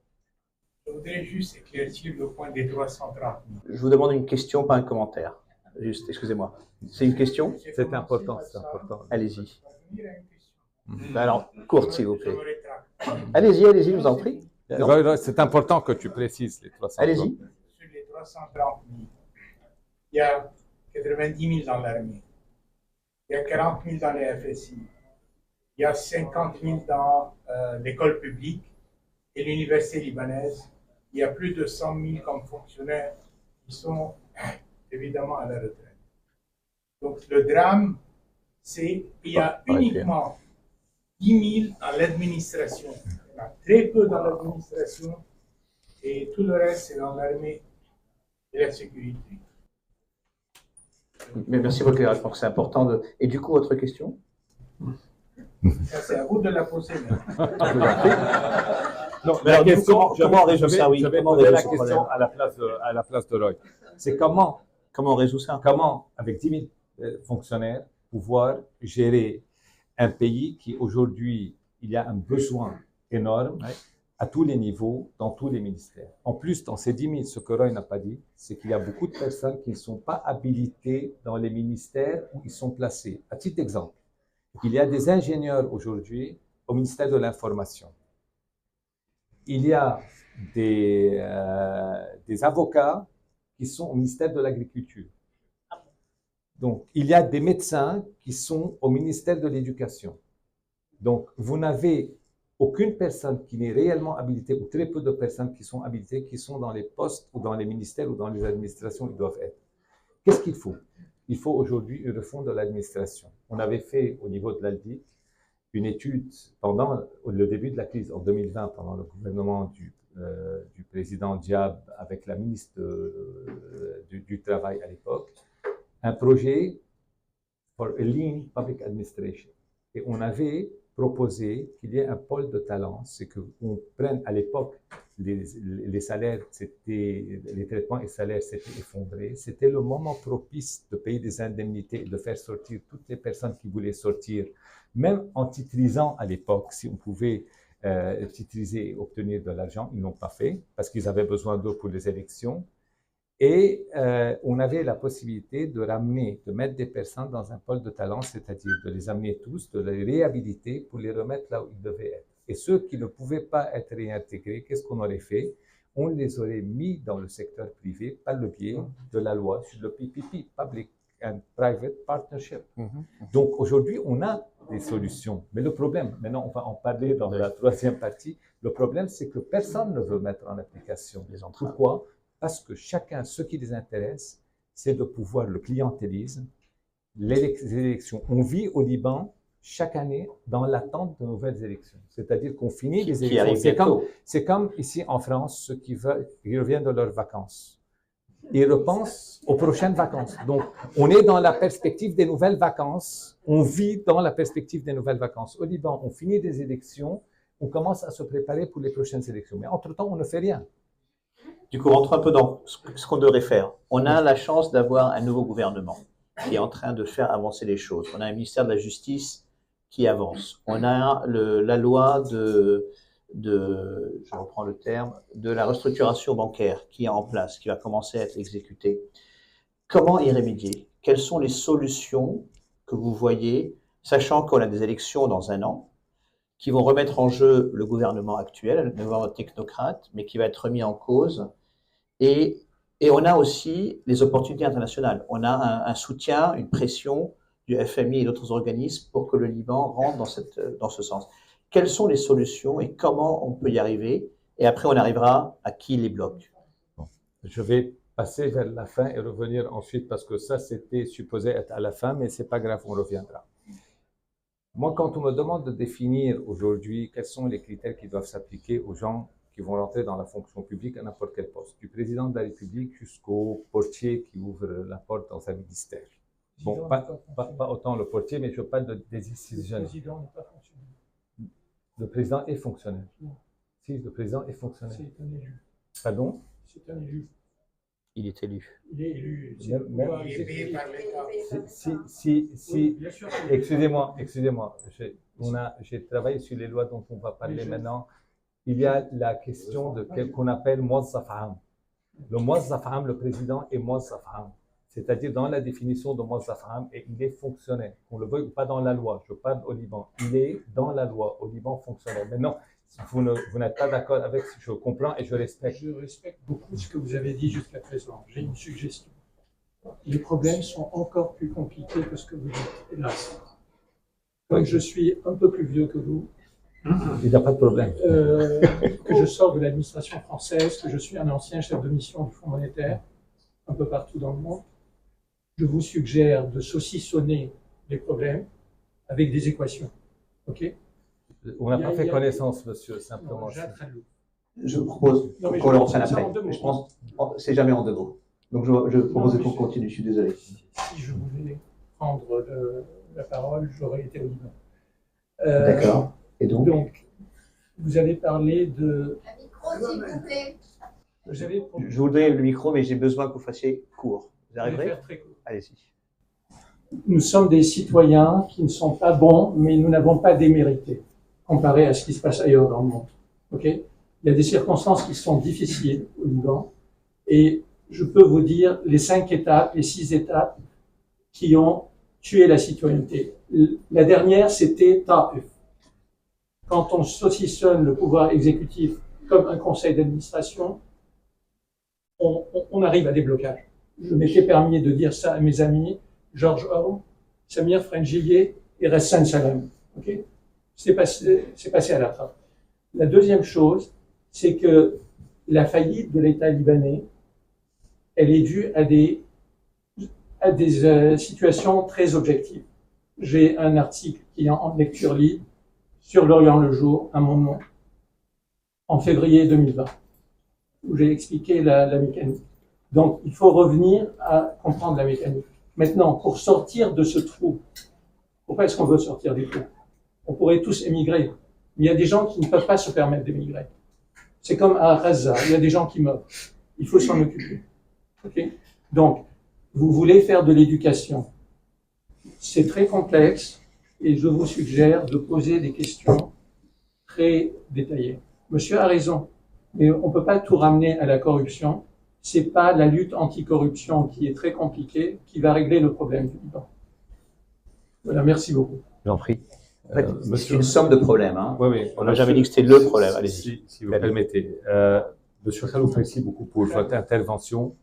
Je voudrais juste éclaircir le point des droits centraux. Je vous demande une question, pas un commentaire. Juste, excusez-moi. C'est une question? C'est important, c'est important. Allez-y. Alors, courte, s'il vous plaît. Allez-y, je vous en prie. C'est important que tu précises les 300. Allez-y. Sur les 330 000, il y a 90 000 dans l'armée, il y a 40 000 dans les FSI, il y a 50 000 dans l'école publique et l'université libanaise. Il y a plus de 100 000 comme fonctionnaires qui sont évidemment à la retraite. Donc le drame, c'est qu'il y a uniquement 10 000 dans l'administration. Il y en a très peu dans l'administration et tout le reste, c'est dans l'armée et la sécurité. Mais merci beaucoup, je pense que c'est important. Et du coup, votre question? Ça, c'est à vous de la poser. Non, mais alors, comment on résout ça? Oui, je vais comment on poser résout la ce question problème à la place de Roy. C'est comment on résout ça? Comment, avec 10 000 fonctionnaires, pouvoir gérer un pays qui aujourd'hui, il y a un besoin énorme à tous les niveaux, dans tous les ministères. En plus, dans ces 10 000, ce que Roy n'a pas dit, c'est qu'il y a beaucoup de personnes qui ne sont pas habilitées dans les ministères où ils sont placés. À titre d'exemple, il y a des ingénieurs aujourd'hui au ministère de l'Information. Il y a des avocats qui sont au ministère de l'Agriculture. Donc, il y a des médecins qui sont au ministère de l'Éducation. Donc, vous n'avez aucune personne qui n'est réellement habilitée, ou très peu de personnes qui sont habilitées, qui sont dans les postes ou dans les ministères ou dans les administrations où ils doivent être. Qu'est-ce qu'il faut? Il faut aujourd'hui une refonte de l'administration. On avait fait au niveau de l'ALDIC une étude pendant le début de la crise en 2020, pendant le gouvernement du président Diab avec la ministre du Travail à l'époque, un projet for a lean public administration. Et on avait proposé qu'il y ait un pôle de talent, c'est qu'on prenne à l'époque les salaires, les traitements et salaires s'étaient effondrés. C'était le moment propice de payer des indemnités et de faire sortir toutes les personnes qui voulaient sortir, même en titrisant à l'époque, si on pouvait titriser et obtenir de l'argent, ils ne l'ont pas fait parce qu'ils avaient besoin d'eux pour les élections. Et on avait la possibilité de mettre des personnes dans un pôle de talent, c'est-à-dire de les amener tous, de les réhabiliter pour les remettre là où ils devaient être. Et ceux qui ne pouvaient pas être réintégrés, qu'est-ce qu'on aurait fait? On les aurait mis dans le secteur privé par le biais de la loi sur le PPP, Public and Private Partnership. Donc aujourd'hui, on a des solutions. Mais le problème, maintenant on va en parler dans la troisième partie, le problème c'est que personne ne veut mettre en application. Pourquoi? parce que chacun, ce qui les intéresse, c'est de pouvoir le clientélisme, les élections. On vit au Liban chaque année dans l'attente de nouvelles élections. C'est-à-dire qu'on finit les Qui élections. arrive bientôt. C'est comme ici en France, ceux qui reviennent de leurs vacances. Ils repensent aux prochaines vacances. Donc, on est dans la perspective des nouvelles vacances. On vit dans la perspective des nouvelles vacances. Au Liban, on finit des élections, on commence à se préparer pour les prochaines élections. Mais entre-temps, on ne fait rien. Du coup, on rentre un peu dans ce qu'on devrait faire. On a la chance d'avoir un nouveau gouvernement qui est en train de faire avancer les choses. On a un ministère de la Justice qui avance. On a la loi je reprends le terme, de la restructuration bancaire qui est en place, qui va commencer à être exécutée. Comment y remédier? Quelles sont les solutions que vous voyez, sachant qu'on a des élections dans un an, qui vont remettre en jeu le gouvernement actuel, le gouvernement technocrate, mais qui va être remis en cause. Et on a aussi les opportunités internationales. On a un soutien, une pression du FMI et d'autres organismes pour que le Liban rentre dans ce sens. Quelles sont les solutions et comment on peut y arriver? Et après, on arrivera à qui les bloque. Bon. Je vais passer vers la fin et revenir ensuite parce que ça, c'était supposé être à la fin, mais c'est pas grave, on reviendra. Moi, quand on me demande de définir aujourd'hui quels sont les critères qui doivent s'appliquer aux gens qui vont rentrer dans la fonction publique à n'importe quel poste, du président de la République jusqu'au portier qui ouvre la porte dans un ministère. Bon, pas autant le portier, mais je parle des décisions. Le président n'est pas fonctionnaire. Le président est fonctionnaire. Non. Si, le président est fonctionnaire. C'est un élu. Pardon? C'est un élu. Il est élu. Il est élu. Il est payé par l'État. Si, Bien sûr. excusez-moi. J'ai travaillé sur les lois dont on va parler maintenant. Il y a la question de qu'on appelle Mouazzaf Am. Le Mouazzaf Am, le président est Mouazzaf Am. C'est-à-dire dans la définition de Mouazzaf Am, et il est fonctionnaire. On le veuille ou pas dans la loi. Je parle au Liban. Il est dans la loi, au Liban fonctionnaire. Maintenant, vous n'êtes pas d'accord avec ce que je comprends et je respecte. Je respecte beaucoup ce que vous avez dit jusqu'à présent. J'ai une suggestion. Les problèmes sont encore plus compliqués que ce que vous dites, hélas. Comme je suis un peu plus vieux que vous, Il n'y a pas de problème. que je sors de l'administration française, que je suis un ancien chef de mission du Fonds monétaire, un peu partout dans le monde, je vous suggère de saucissonner les problèmes avec des équations. OK? On n'a pas fait connaissance, monsieur, simplement. Non, Jacques Ralou. Je propose Non, mais qu'on je le reprenne pense que c'est après. en deux mots. Je pense c'est jamais en deux mots. Donc je propose qu'on continue. Je suis désolé. Si je voulais prendre la parole, j'aurais été au Liban. D'accord. Et donc, Vous avez parlé de... Un micro, s'il vous plaît. je vous donne le micro, mais j'ai besoin que vous fassiez court. Vous Je vais arriverez? faire très court. Allez-y. Nous sommes des citoyens qui ne sont pas bons, mais nous n'avons pas démérité, comparé à ce qui se passe ailleurs dans le monde. Ok? Il y a des circonstances qui sont difficiles au Liban, et je peux vous dire les 5 étapes, les 6 étapes qui ont tué la citoyenneté. La dernière, c'était Ta'if. Quand on saucissonne le pouvoir exécutif comme un conseil d'administration, on arrive à des blocages. Je m'étais permis de dire ça à mes amis, Georges Orme, Samir Frangillier et Ressan Salam. Okay? C'est passé à la trappe. La deuxième chose, c'est que la faillite de l'État libanais, elle est due à des situations très objectives. J'ai un article qui est en lecture libre sur l'Orient le jour, à mon nom, en février 2020, où j'ai expliqué la mécanique. Donc, il faut revenir à comprendre la mécanique. Maintenant, pour sortir de ce trou, pourquoi est-ce qu'on veut sortir du trou? On pourrait tous émigrer, mais il y a des gens qui ne peuvent pas se permettre d'émigrer. C'est comme à Gaza, il y a des gens qui meurent. Il faut s'en occuper. Okay? Donc, vous voulez faire de l'éducation. C'est très complexe et je vous suggère de poser des questions très détaillées. Monsieur a raison, mais on ne peut pas tout ramener à la corruption. C'est pas la lutte anticorruption qui est très compliquée qui va régler le problème du Liban. Voilà, merci beaucoup. J'en prie. En fait, c'est monsieur- une somme de problèmes. Hein. Oui. On n'a jamais dit que c'était le problème. Allez-y. Si vous permettez. Monsieur Khalouf, merci beaucoup pour votre intervention,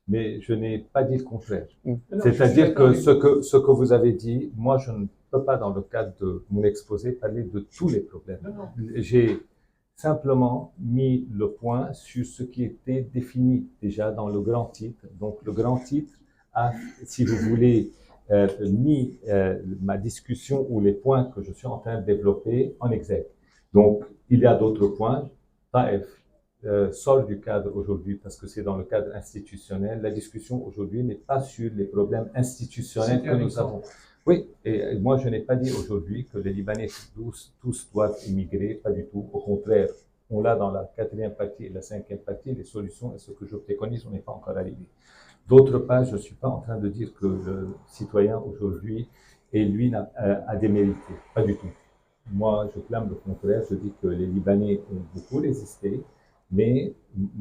mais je n'ai pas dit le contraire. C'est-à-dire que ce que vous avez dit, moi, je ne peux pas, dans le cadre de mon exposé, parler de tous les problèmes. simplement mis le point sur ce qui était défini déjà dans le grand titre. Donc le grand titre a, si vous voulez, mis ma discussion ou les points que je suis en train de développer en exergue. Donc il y a d'autres points. Taïf sort du cadre aujourd'hui parce que c'est dans le cadre institutionnel. La discussion aujourd'hui n'est pas sur les problèmes institutionnels que nous avons. Oui, et moi je n'ai pas dit aujourd'hui que les Libanais tous doivent immigrer, pas du tout. Au contraire, on l'a dans la 4e partie et la 5e partie, les solutions et ce que je préconise, on n'est pas encore arrivé. D'autre part, je ne suis pas en train de dire que le citoyen aujourd'hui, et lui, a démérité, pas du tout. Moi, je clame le contraire, je dis que les Libanais ont beaucoup résisté, mais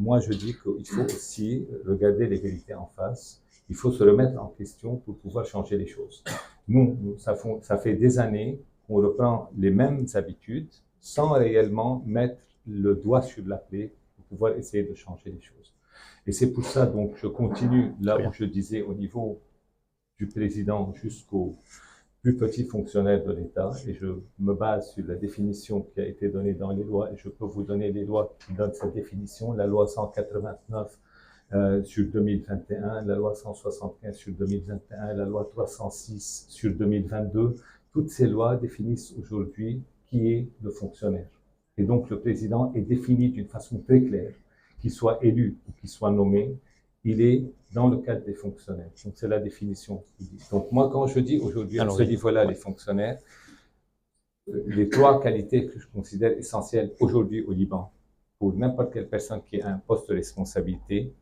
moi je dis qu'il faut aussi regarder les vérités en face. Il faut se remettre en question pour pouvoir changer les choses. Nous ça fait des années qu'on reprend les mêmes habitudes sans réellement mettre le doigt sur la plaie pour pouvoir essayer de changer les choses. Et c'est pour ça, donc, je continue là où je disais au niveau du président jusqu'au plus petit fonctionnaire de l'État, et je me base sur la définition qui a été donnée dans les lois, et je peux vous donner les lois qui donnent cette définition, la loi 189 sur 2021, la loi 175 sur 2021, la loi 306 sur 2022. Toutes ces lois définissent aujourd'hui qui est le fonctionnaire. Et donc le président est défini d'une façon très claire, qu'il soit élu ou qu'il soit nommé, il est dans le cadre des fonctionnaires. Donc c'est la définition qui dit. Donc moi quand je dis aujourd'hui à ce niveau-là les fonctionnaires, les 3 qualités que je considère essentielles aujourd'hui au Liban, pour n'importe quelle personne qui a un poste de responsabilité,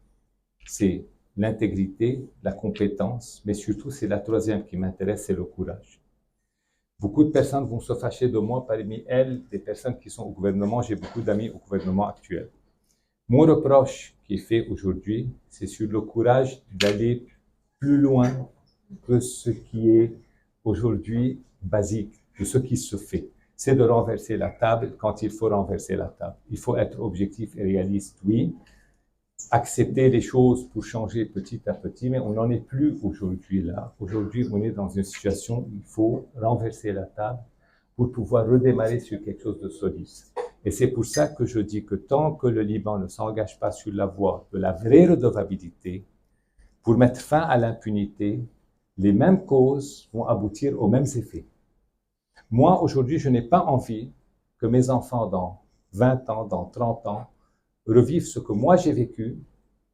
c'est l'intégrité, la compétence, mais surtout c'est la 3e qui m'intéresse, c'est le courage. Beaucoup de personnes vont se fâcher de moi, parmi elles, des personnes qui sont au gouvernement. J'ai beaucoup d'amis au gouvernement actuel. Mon reproche qui est fait aujourd'hui, c'est sur le courage d'aller plus loin que ce qui est aujourd'hui basique, de ce qui se fait. C'est de renverser la table quand il faut renverser la table. Il faut être objectif et réaliste, oui. Accepter les choses pour changer petit à petit, mais on n'en est plus aujourd'hui là. Aujourd'hui, on est dans une situation où il faut renverser la table pour pouvoir redémarrer sur quelque chose de solide. Et c'est pour ça que je dis que tant que le Liban ne s'engage pas sur la voie de la vraie redevabilité, pour mettre fin à l'impunité, les mêmes causes vont aboutir aux mêmes effets. Moi, aujourd'hui, je n'ai pas envie que mes enfants, dans 20 ans, dans 30 ans, revivre ce que moi j'ai vécu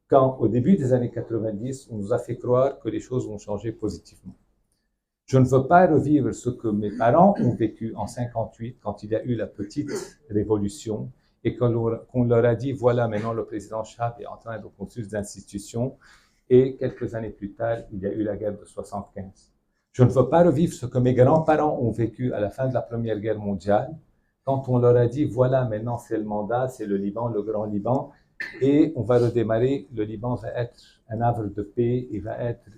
quand, au début des années 90, on nous a fait croire que les choses vont changer positivement. Je ne veux pas revivre ce que mes parents ont vécu en 58 quand il y a eu la petite révolution et qu'on leur a dit voilà, maintenant le président Chab est en train de construire des institutions et quelques années plus tard, il y a eu la guerre de 75. Je ne veux pas revivre ce que mes grands-parents ont vécu à la fin de la Première Guerre mondiale quand on leur a dit, voilà, maintenant c'est le mandat, c'est le Liban, le grand Liban, et on va redémarrer, le Liban va être un havre de paix, il va être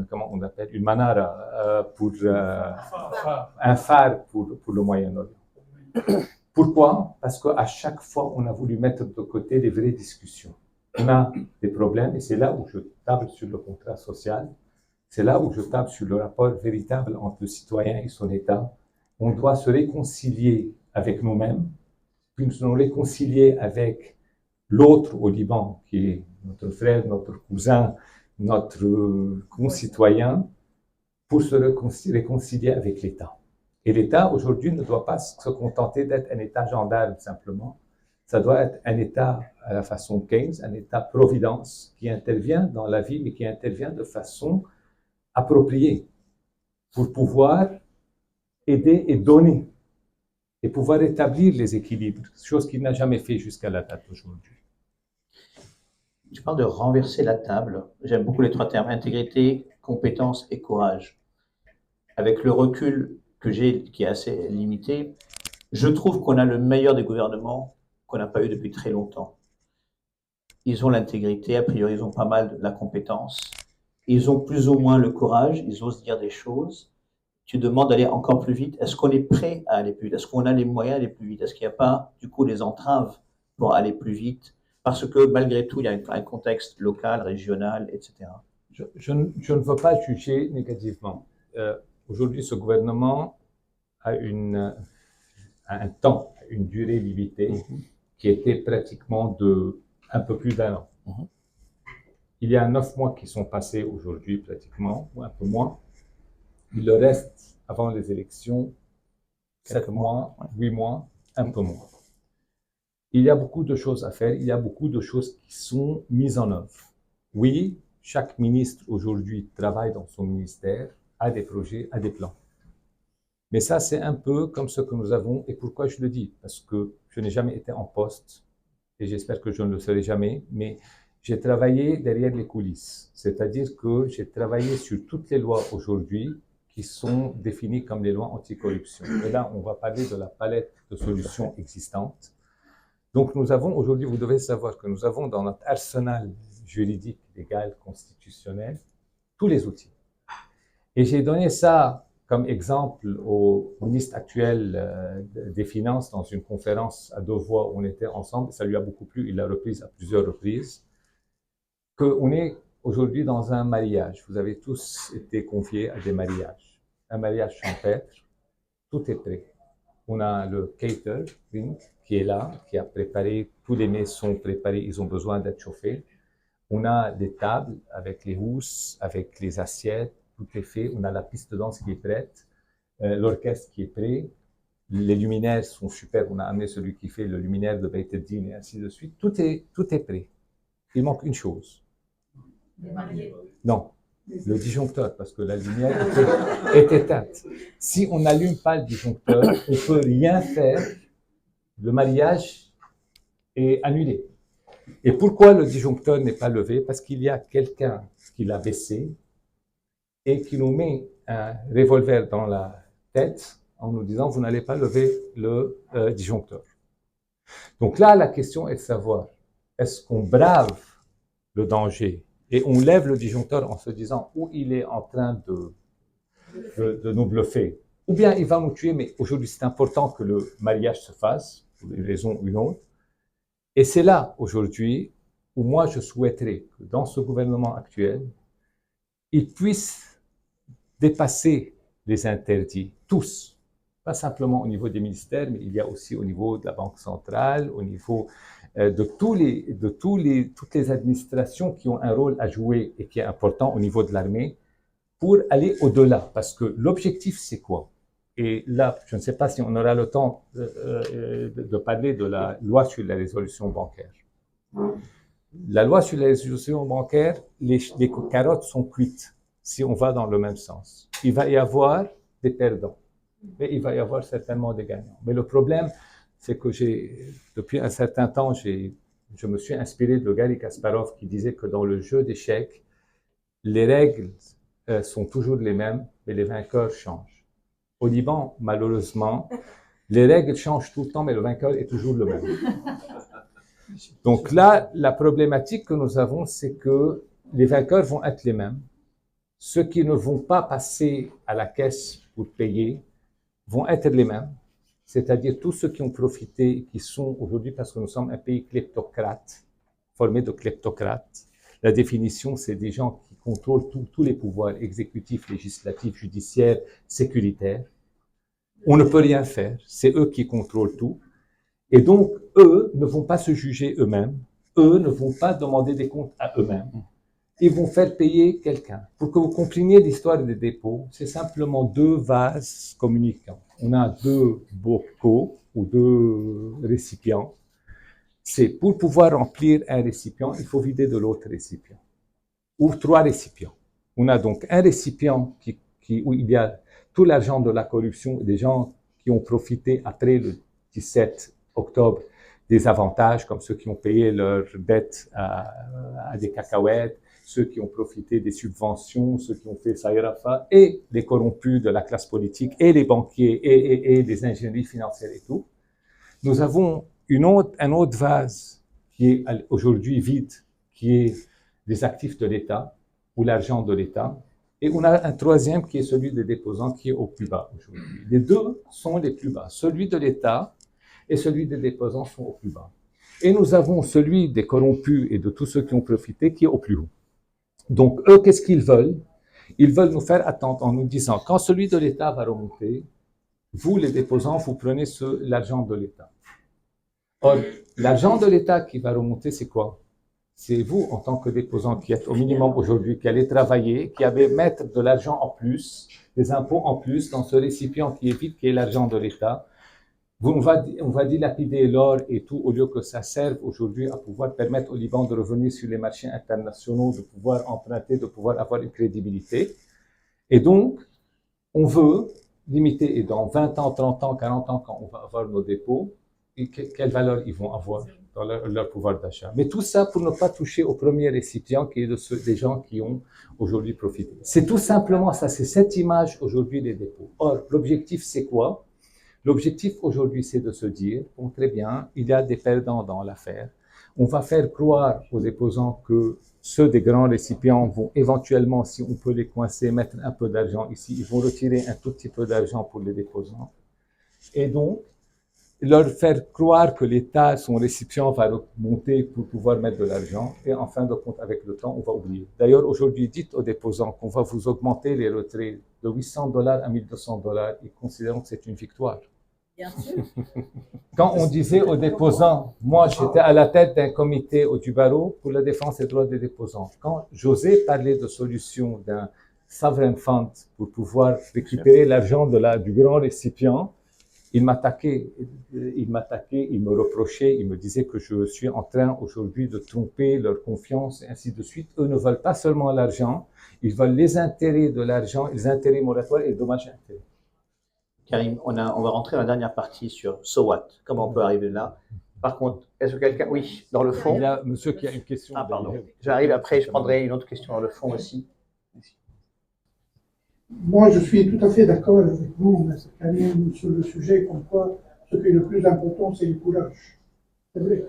comment on appelle, une manara, un phare pour le Moyen-Orient. Pourquoi? Parce qu'à chaque fois, on a voulu mettre de côté les vraies discussions. On a des problèmes, et c'est là où je table sur le contrat social. C'est là où je tape sur le rapport véritable entre le citoyen et son État. On doit se réconcilier avec nous-mêmes, puis nous réconcilier avec l'autre au Liban, qui est notre frère, notre cousin, notre concitoyen, pour se réconcilier avec l'État. Et l'État, aujourd'hui, ne doit pas se contenter d'être un État gendarme, simplement. Ça doit être un État à la façon Keynes, un État-providence, qui intervient dans la vie, mais qui intervient de façon approprié pour pouvoir aider et donner et pouvoir établir les équilibres, chose qu'il n'a jamais fait jusqu'à la date d'aujourd'hui. Tu parles de renverser la table. J'aime beaucoup les 3 termes, intégrité, compétence et courage. Avec le recul que j'ai, qui est assez limité, je trouve qu'on a le meilleur des gouvernements qu'on n'a pas eu depuis très longtemps. Ils ont l'intégrité, a priori ils ont pas mal de la compétence. Ils ont plus ou moins le courage, ils osent dire des choses. Tu demandes d'aller encore plus vite. Est-ce qu'on est prêt à aller plus vite? Est-ce qu'on a les moyens d'aller plus vite? Est-ce qu'il n'y a pas, du coup, des entraves pour aller plus vite? Parce que, malgré tout, il y a un contexte local, régional, etc. Je ne veux pas juger négativement. Aujourd'hui, ce gouvernement un temps, une durée limitée qui était pratiquement de un peu plus d'un an. Il y a 9 mois qui sont passés aujourd'hui pratiquement, ou un peu moins. Il leur reste, avant les élections, 7 mois, 8 mois, un peu moins. Il y a beaucoup de choses à faire, il y a beaucoup de choses qui sont mises en œuvre. Oui, chaque ministre aujourd'hui travaille dans son ministère, a des projets, a des plans. Mais ça, c'est un peu comme ce que nous avons, et pourquoi je le dis? Parce que je n'ai jamais été en poste, et j'espère que je ne le serai jamais, mais j'ai travaillé derrière les coulisses. C'est-à-dire que j'ai travaillé sur toutes les lois aujourd'hui qui sont définies comme les lois anticorruption. Et là, on va parler de la palette de solutions existantes. Donc, nous avons aujourd'hui, vous devez savoir que nous avons dans notre arsenal juridique, légal, constitutionnel, tous les outils. Et j'ai donné ça comme exemple au ministre actuel des Finances dans une conférence à 2 voix où on était ensemble. Ça lui a beaucoup plu, il l'a reprise à plusieurs reprises. Qu'on est aujourd'hui dans un mariage. Vous avez tous été conviés à des mariages. Un mariage champêtre, tout est prêt. On a le catering qui est là, qui a préparé, tous les mets sont préparés, ils ont besoin d'être chauffés. On a des tables avec les housses, avec les assiettes, tout est fait. On a la piste de danse qui est prête, l'orchestre qui est prêt. Les luminaires sont super. On a amené celui qui fait le luminaire de Beit el-Din et ainsi de suite. Tout est prêt. Il manque une chose. Non, le disjoncteur, parce que la lumière est éteinte. Si on n'allume pas le disjoncteur, on ne peut rien faire. Le mariage est annulé. Et pourquoi le disjoncteur n'est pas levé? Parce qu'il y a quelqu'un qui l'a baissé et qui nous met un revolver dans la tête en nous disant « vous n'allez pas lever le disjoncteur ». Donc là, la question est de savoir, est-ce qu'on brave le danger et on lève le disjoncteur en se disant « ou il est en train de nous bluffer, ou bien il va nous tuer, mais aujourd'hui c'est important que le mariage se fasse, pour une raison ou une autre ». Et c'est là, aujourd'hui, où moi je souhaiterais que dans ce gouvernement actuel, il puisse dépasser les interdits, tous. Pas simplement au niveau des ministères, mais il y a aussi au niveau de la Banque centrale, au niveau de toutes les administrations qui ont un rôle à jouer et qui est important au niveau de l'armée, pour aller au-delà. Parce que l'objectif, c'est quoi? Et là, je ne sais pas si on aura le temps de parler de la loi sur la résolution bancaire. La loi sur la résolution bancaire, les carottes sont cuites si on va dans le même sens. Il va y avoir des perdants, mais il va y avoir certainement des gagnants. Mais le problème, c'est que depuis un certain temps, je me suis inspiré de Garry Kasparov qui disait que dans le jeu d'échecs, les règles sont toujours les mêmes, mais les vainqueurs changent. Au Liban, malheureusement, les règles changent tout le temps, mais le vainqueur est toujours le même. Donc là, la problématique que nous avons, c'est que les vainqueurs vont être les mêmes. Ceux qui ne vont pas passer à la caisse pour payer vont être les mêmes. C'est-à-dire tous ceux qui ont profité, qui sont aujourd'hui, parce que nous sommes un pays kleptocrate, formé de kleptocrates. La définition, c'est des gens qui contrôlent tous les pouvoirs exécutifs, législatifs, judiciaires, sécuritaires. On ne peut rien faire, c'est eux qui contrôlent tout. Et donc, eux ne vont pas se juger eux-mêmes, eux ne vont pas demander des comptes à eux-mêmes. Ils vont faire payer quelqu'un. Pour que vous compreniez l'histoire des dépôts, c'est simplement 2 vases communicants. On a 2 bocaux ou 2 récipients. C'est pour pouvoir remplir un récipient, il faut vider de l'autre récipient. Ou 3 récipients. On a donc un récipient où il y a tout l'argent de la corruption, des gens qui ont profité après le 17 octobre des avantages, comme ceux qui ont payé leurs dettes à des cacahuètes, ceux qui ont profité des subventions, ceux qui ont fait Saïrafa, et les corrompus de la classe politique, et les banquiers, et les ingénieries financières et tout. Nous avons un autre vase qui est aujourd'hui vide, qui est les actifs de l'État, ou l'argent de l'État, et on a un troisième qui est celui des déposants, qui est au plus bas aujourd'hui. Les 2 sont les plus bas. Celui de l'État et celui des déposants sont au plus bas. Et nous avons celui des corrompus et de tous ceux qui ont profité qui est au plus haut. Donc, eux, qu'est-ce qu'ils veulent? Ils veulent nous faire attendre en nous disant, quand celui de l'État va remonter, vous, les déposants, vous prenez l'argent de l'État. Or, l'argent de l'État qui va remonter, c'est quoi? C'est vous, en tant que déposant, qui êtes au minimum aujourd'hui, qui allez travailler, qui allez mettre de l'argent en plus, des impôts en plus, dans ce récipient qui est vide, qui est l'argent de l'État. On va dilapider l'or et tout, au lieu que ça serve aujourd'hui à pouvoir permettre au Liban de revenir sur les marchés internationaux, de pouvoir emprunter, de pouvoir avoir une crédibilité. Et donc, on veut limiter, et dans 20 ans, 30 ans, 40 ans, quand on va avoir nos dépôts, et quelle valeur ils vont avoir dans leur pouvoir d'achat. Mais tout ça pour ne pas toucher au premier récipient qui est des gens qui ont aujourd'hui profité. C'est tout simplement ça, c'est cette image aujourd'hui des dépôts. Or, l'objectif, c'est quoi? L'objectif aujourd'hui, c'est de se dire, bon, très bien, il y a des perdants dans l'affaire. On va faire croire aux déposants que ceux des grands récipients vont éventuellement, si on peut les coincer, mettre un peu d'argent ici. Ils vont retirer un tout petit peu d'argent pour les déposants. Et donc, leur faire croire que l'État, son récipient, va monter pour pouvoir mettre de l'argent. Et en fin de compte, avec le temps, on va oublier. D'ailleurs, aujourd'hui, dites aux déposants qu'on va vous augmenter les retraits de $800 à $1,200 et considérons que c'est une victoire. Bien sûr. Quand on disait aux déposants, moi j'étais à la tête d'un comité du barreau pour la défense des droits des déposants. Quand j'osais parler de solution d'un sovereign fund pour pouvoir récupérer l'argent du grand récipient, il m'attaquait, il me reprochait, il me disait que je suis en train aujourd'hui de tromper leur confiance et ainsi de suite. Eux ne veulent pas seulement l'argent, ils veulent les intérêts de l'argent, les intérêts moratoires et les dommages intérêts. Karim, on va rentrer dans la dernière partie sur So What, comment on peut arriver là. Par contre, est-ce que quelqu'un... Oui, dans le fond. Il y a monsieur qui a une question. Ah, pardon. J'arrive après, je prendrai une autre question dans le fond aussi. Moi, je suis tout à fait d'accord avec vous, M. Karim, sur le sujet, comme quoi ce qui est le plus important, c'est le courage. C'est vrai.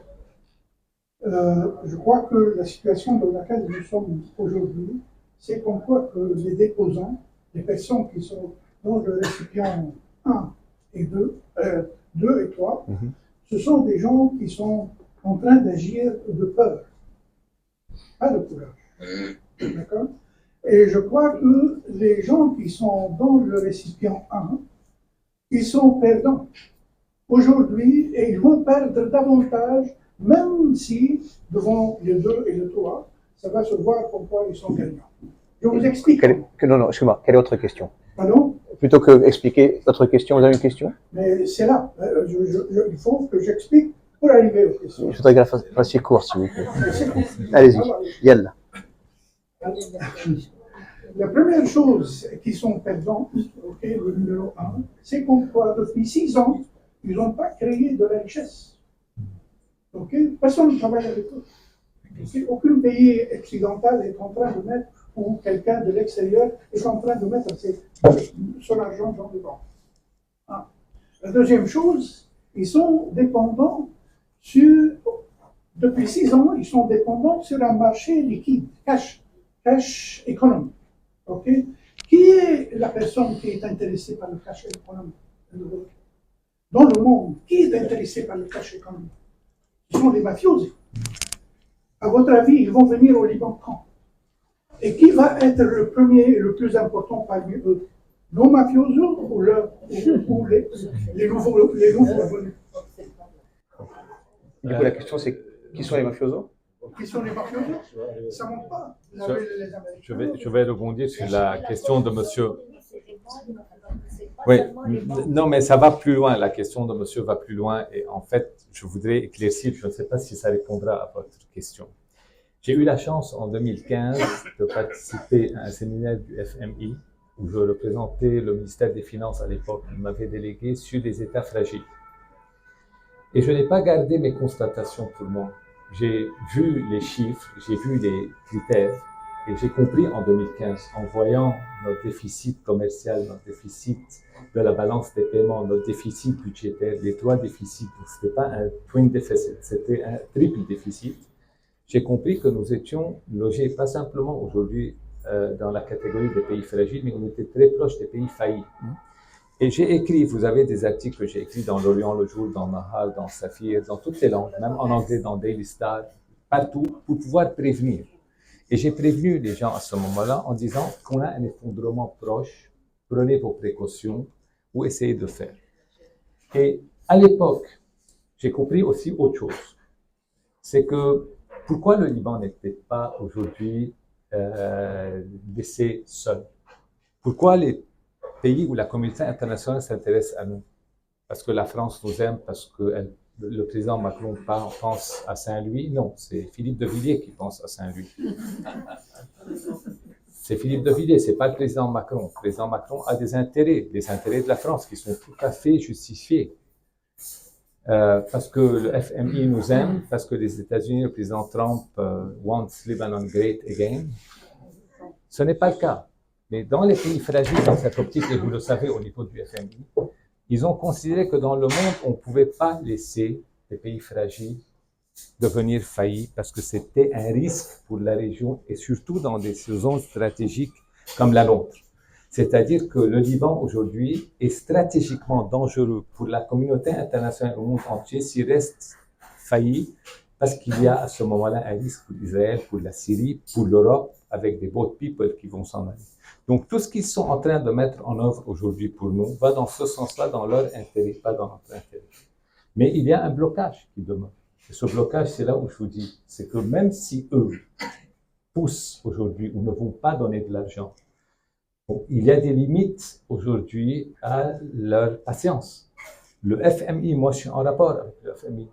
Je crois que la situation dans laquelle nous sommes aujourd'hui, c'est comme quoi que les déposants, les personnes qui sont dans le récipient 1 et 2 et 3, ce sont des gens qui sont en train d'agir de peur, pas de courage. D'accord? Et je crois que les gens qui sont dans le récipient 1, ils sont perdants aujourd'hui et ils vont perdre davantage, même si devant les 2 et le 3, ça va se voir pourquoi ils sont gagnants. Je vous explique. Non, excuse-moi, quelle autre question? Pardon? Plutôt que expliquer votre question, vous avez une question? Mais c'est là. Il faut que j'explique pour arriver aux questions. Je voudrais que vous fassiez court, s'il vous plaît. Allez-y, Yalla. La première chose qui sont perdants, le numéro 1, c'est qu'on voit depuis 6 ans, ils n'ont pas créé de la richesse. Personne ne travaille avec eux. Aucun pays occidental est en train de mettre, ou quelqu'un de l'extérieur est en train de mettre son argent dans les banques. La deuxième chose, ils sont dépendants depuis 6 ans, ils sont dépendants sur un marché liquide, cash économique. Qui est la personne qui est intéressée par le cash économique dans le monde? Qui est intéressé par le cash économique? Ce sont les mafiosi. À votre avis, ils vont venir au Liban quand? Et qui va être le premier et le plus important parmi eux? Nos mafiosos ou les nouveaux venus? Du coup, la question c'est qui sont les mafiosos? Qui sont les mafiosos? Ça ne monte pas. Je vais rebondir sur la question de monsieur. Oui, non, mais ça va plus loin. La question de monsieur va plus loin. Et en fait, je voudrais éclaircir, je ne sais pas si ça répondra à votre question. J'ai eu la chance en 2015 de participer à un séminaire du FMI où je représentais le ministère des Finances à l'époque. Il m'avait délégué sur les États fragiles. Et je n'ai pas gardé mes constatations pour moi. J'ai vu les chiffres, j'ai vu les critères et j'ai compris en 2015, en voyant notre déficit commercial, notre déficit de la balance des paiements, notre déficit budgétaire, les 3 déficits, donc ce n'était pas un twin deficit, c'était un triple déficit. J'ai compris que nous étions logés pas simplement aujourd'hui dans la catégorie des pays fragiles, mais on était très proche des pays faillis. Et j'ai écrit, vous avez des articles que j'ai écrits dans l'Orient le jour, dans Nahar, dans Saphir, dans toutes les langues, même en anglais, dans Daily Star, partout, pour pouvoir prévenir. Et j'ai prévenu les gens à ce moment-là en disant qu'on a un effondrement proche, prenez vos précautions, ou essayer de faire. Et à l'époque, j'ai compris aussi autre chose. C'est que pourquoi le Liban n'était pas aujourd'hui laissé seul? Pourquoi les pays où la communauté internationale s'intéresse à nous? Parce que la France nous aime, parce que le président Macron pense à Saint-Louis? Non, c'est Philippe de Villiers qui pense à Saint-Louis. C'est Philippe de Villiers, c'est pas le président Macron. Le président Macron a des intérêts de la France qui sont tout à fait justifiés. Parce que le FMI nous aime, parce que les États-Unis, le président Trump wants Lebanon great again. Ce n'est pas le cas. Mais dans les pays fragiles, dans cette optique, et vous le savez au niveau du FMI, ils ont considéré que dans le monde, on ne pouvait pas laisser les pays fragiles devenir faillis parce que c'était un risque pour la région et surtout dans des zones stratégiques comme la nôtre. C'est-à-dire que le Liban aujourd'hui est stratégiquement dangereux pour la communauté internationale au monde entier s'il reste failli parce qu'il y a à ce moment-là un risque pour Israël, pour la Syrie, pour l'Europe avec des boat people qui vont s'en aller. Donc tout ce qu'ils sont en train de mettre en œuvre aujourd'hui pour nous va dans ce sens-là, dans leur intérêt, pas dans notre intérêt. Mais il y a un blocage qui demeure. Et ce blocage, c'est là où je vous dis, c'est que même si eux poussent aujourd'hui ou ne vont pas donner de l'argent, bon, il y a des limites aujourd'hui à leur patience. Le FMI, moi je suis en rapport avec le FMI.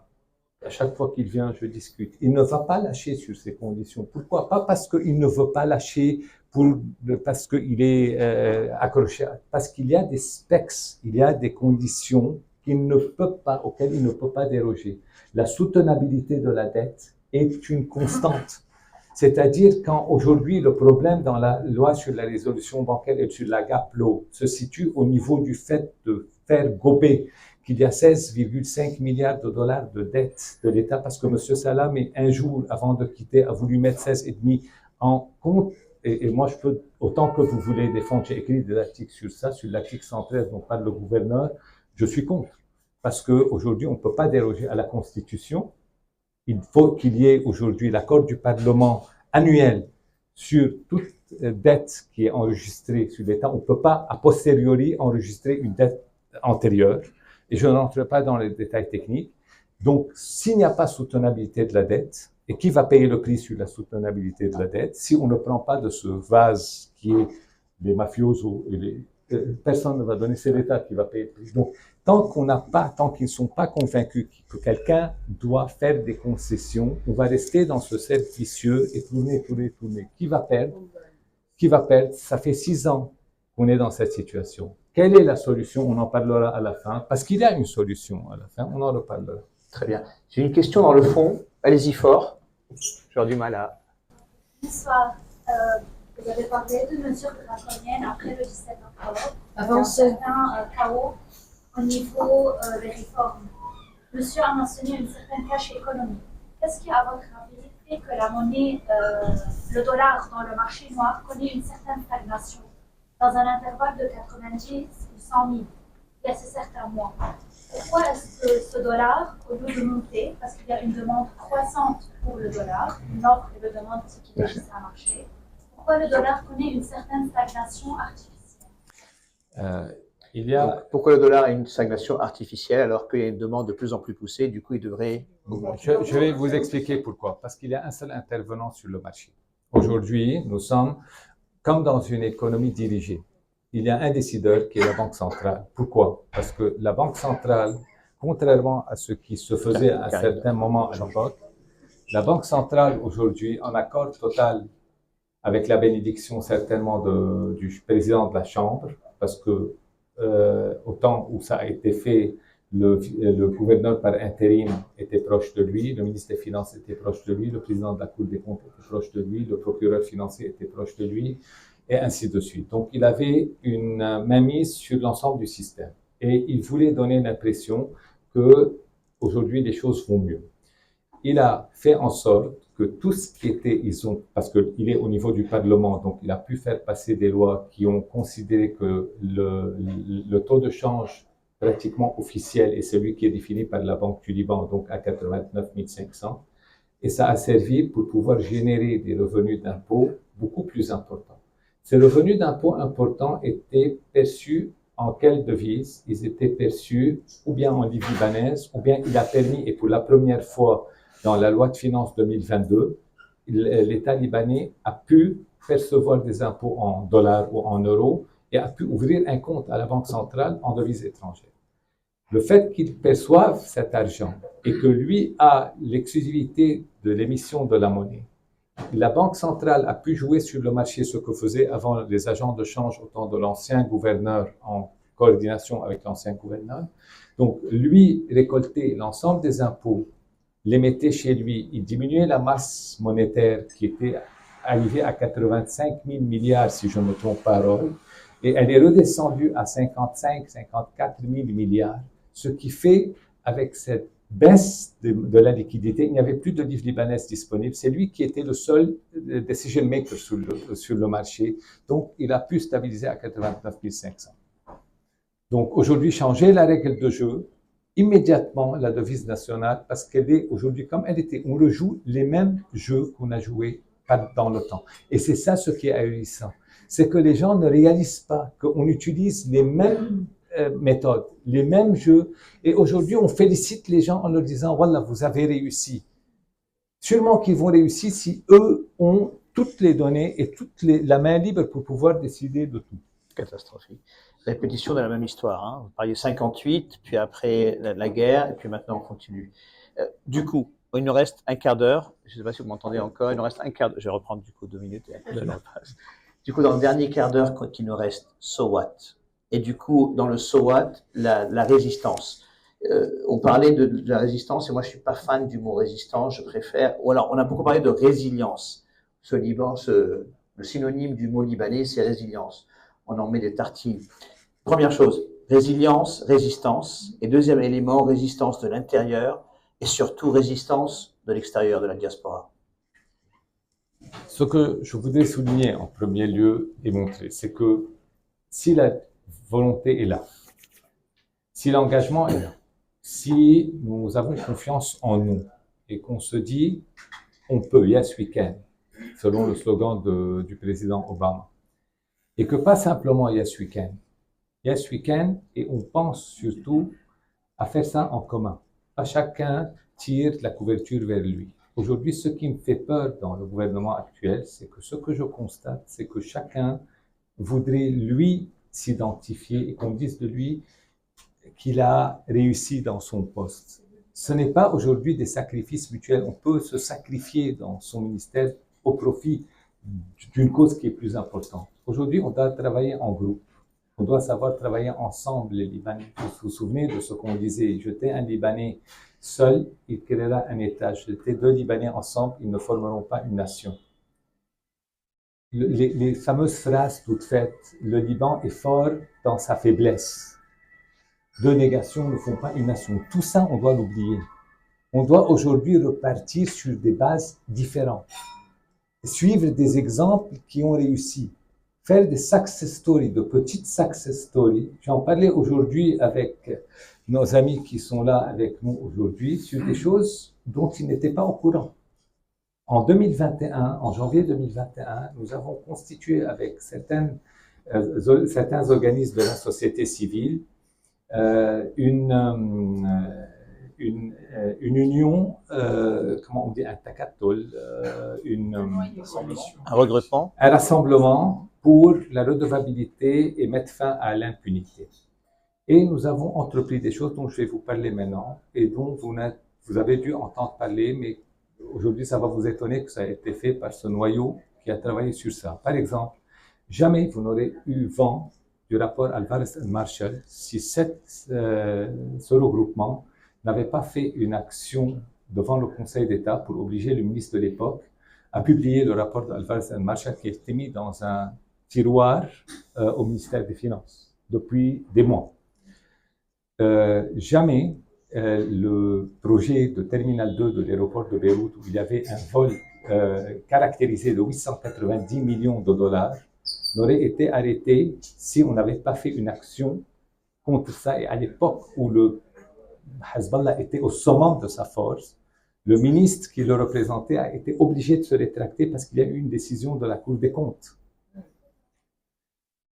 À chaque fois qu'il vient, je discute. Il ne va pas lâcher sur ces conditions. Pourquoi? Pas parce qu'il ne veut pas lâcher, parce qu'il est accroché, parce qu'il y a des specs, il y a des conditions auxquelles il ne peut pas déroger. La soutenabilité de la dette est une constante. C'est-à-dire quand aujourd'hui le problème dans la loi sur la résolution bancaire et sur la gap law se situe au niveau du fait de faire gober qu'il y a 16,5 milliards de dollars de dette de l'État parce que M. Salam, un jour avant de quitter, a voulu mettre 16,5 en compte. Et moi, je peux, autant que vous voulez défendre, j'ai écrit des articles sur ça, sur l'article 113 dont parle le gouverneur, je suis contre. Parce qu'aujourd'hui, on ne peut pas déroger à la Constitution. Il faut qu'il y ait aujourd'hui l'accord du Parlement annuel sur toute dette qui est enregistrée sur l'État. On ne peut pas, a posteriori, enregistrer une dette antérieure. Et je ne rentre pas dans les détails techniques. Donc, s'il n'y a pas soutenabilité de la dette, et qui va payer le prix sur la soutenabilité de la dette, si on ne prend pas de ce vase qui est les mafiosos, personne ne va donner, c'est l'État qui va payer le prix. Donc, tant qu'ils ne sont pas convaincus que quelqu'un doit faire des concessions, on va rester dans ce cercle vicieux et tourner. Qui va perdre? Ça fait 6 ans qu'on est dans cette situation. Quelle est la solution? On en parlera à la fin, parce qu'il y a une solution à la fin, on en reparlera. Très bien. J'ai une question dans le fond. Allez-y fort. J'aurais du mal à... Bonsoir. Vous avez parlé de mesures draconiennes après le 17 octobre. Avant un certain chaos au niveau des réformes. Monsieur a mentionné une certaine cache économique. Qu'est-ce qui, à votre avis, fait que la monnaie, le dollar dans le marché noir, connaît une certaine stagnation dans un intervalle de 90 ou 100 000 il y a certains mois? Pourquoi est-ce que ce dollar, au lieu de monter, parce qu'il y a une demande croissante pour le dollar, une offre et une demande qui définissent un marché, pourquoi le dollar connaît une certaine stagnation artificielle? Pourquoi le dollar a une stagnation artificielle alors qu'il y a une demande de plus en plus poussée, du coup il devrait augmenter? Je vais vous expliquer pourquoi. Parce qu'il y a un seul intervenant sur le marché. Aujourd'hui, nous sommes comme dans une économie dirigée. Il y a un décideur qui est la Banque centrale. Pourquoi? Parce que la Banque centrale, contrairement à ce qui se faisait à un certain moment à l'époque, la Banque centrale aujourd'hui, en accord total avec la bénédiction certainement du président de la Chambre, parce que au temps où ça a été fait, le gouverneur par intérim était proche de lui, le ministre des Finances était proche de lui, le président de la Cour des comptes était proche de lui, le procureur financier était proche de lui, et ainsi de suite. Donc, il avait une mainmise sur l'ensemble du système. Et il voulait donner l'impression que aujourd'hui les choses vont mieux. Il a fait en sorte que tout ce qui était, parce qu'il est au niveau du Parlement, donc il a pu faire passer des lois qui ont considéré que le taux de change pratiquement officiel est celui qui est défini par la Banque du Liban, donc à 89 500. Et ça a servi pour pouvoir générer des revenus d'impôt beaucoup plus importants. Ces revenus d'impôt importants étaient perçus en quelle devise ils étaient perçus, ou bien en livre libanaise, ou bien il a permis, et pour la première fois dans la loi de finances 2022, l'État libanais a pu percevoir des impôts en dollars ou en euros et a pu ouvrir un compte à la Banque centrale en devises étrangères. Le fait qu'il perçoive cet argent et que lui a l'exclusivité de l'émission de la monnaie, la Banque centrale a pu jouer sur le marché ce que faisaient avant les agents de change au temps de l'ancien gouverneur en coordination avec l'ancien gouverneur. Donc, lui récoltait l'ensemble des impôts, les mettait chez lui, il diminuait la masse monétaire qui était arrivée à 85 000 milliards, si je ne me trompe pas, et elle est redescendue à 55, 54 000 milliards, ce qui fait, avec cette baisse de la liquidité, il n'y avait plus de livres libanaises disponibles. C'est lui qui était le seul decision maker sur le marché. Donc, il a pu stabiliser à 89 500. Donc, aujourd'hui, changer la règle de jeu, immédiatement la devise nationale, parce qu'elle est aujourd'hui comme elle était. On rejoue les mêmes jeux qu'on a joués dans le temps. Et c'est ça ce qui est ahurissant. C'est que les gens ne réalisent pas qu'on utilise les mêmes méthodes, les mêmes jeux. Et aujourd'hui, on félicite les gens en leur disant « Voilà, vous avez réussi ». Sûrement qu'ils vont réussir si eux ont toutes les données et la main libre pour pouvoir décider de tout. Catastrophique. Répétition de la même histoire. Hein. Vous parliez 58, puis après la guerre, et puis maintenant on continue. Du coup, il nous reste un quart d'heure. Je ne sais pas si vous m'entendez encore. Il nous reste un quart d'heure. Je vais reprendre du coup 2 minutes. Du coup, dans le dernier quart d'heure qu'il nous reste, so what? Et du coup, dans le so what, la résistance. On parlait de la résistance, et moi je suis pas fan du mot résistance. Je préfère. Ou alors, on a beaucoup parlé de résilience. Le synonyme du mot libanais, c'est résilience. On en met des tartines. Première chose, résilience, résistance. Et deuxième élément, résistance de l'intérieur et surtout résistance de l'extérieur, de la diaspora. Ce que je voudrais souligner en premier lieu et montrer, c'est que si la volonté est là, si l'engagement est là, si nous avons confiance en nous et qu'on se dit on peut, yes we can, selon le slogan du président Obama, et que pas simplement yes we can, et on pense surtout à faire ça en commun. Pas chacun tire la couverture vers lui. Aujourd'hui, ce qui me fait peur dans le gouvernement actuel, c'est que ce que je constate, c'est que chacun voudrait lui s'identifier et qu'on dise de lui qu'il a réussi dans son poste. Ce n'est pas aujourd'hui des sacrifices mutuels. On peut se sacrifier dans son ministère au profit d'une cause qui est plus importante. Aujourd'hui, on doit travailler en groupe. On doit savoir travailler ensemble, les Libanais. Vous vous souvenez de ce qu'on disait? Jeter un Libanais seul, il créera un État. Jeter 2 Libanais ensemble, ils ne formeront pas une nation. Les fameuses phrases toutes faites, le Liban est fort dans sa faiblesse. 2 négations ne font pas une nation. Tout ça, on doit l'oublier. On doit aujourd'hui repartir sur des bases différentes. Suivre des exemples qui ont réussi. Faire des success stories, de petites success stories. J'en parlais aujourd'hui avec nos amis qui sont là avec nous aujourd'hui sur des choses dont ils n'étaient pas au courant. En 2021, en janvier 2021, nous avons constitué avec certains organismes de la société civile une union, comment on dit, un takatol, un regroupement, un rassemblement pour la redevabilité et mettre fin à l'impunité. Et nous avons entrepris des choses dont je vais vous parler maintenant et dont vous avez dû entendre parler, mais aujourd'hui ça va vous étonner que ça ait été fait par ce noyau qui a travaillé sur ça. Par exemple, jamais vous n'aurez eu vent du rapport Alvarez and Marshall si ce regroupement n'avait pas fait une action devant le Conseil d'État pour obliger le ministre de l'époque à publier le rapport d'Alvarez and Marshall qui était mis dans un tiroir au ministère des Finances depuis des mois. Jamais le projet de Terminal 2 de l'aéroport de Beyrouth, où il y avait un vol caractérisé de 890 millions de dollars, n'aurait été arrêté si on n'avait pas fait une action contre ça. Et à l'époque où le Hezbollah était au summum de sa force, le ministre qui le représentait a été obligé de se rétracter parce qu'il y a eu une décision de la Cour des comptes.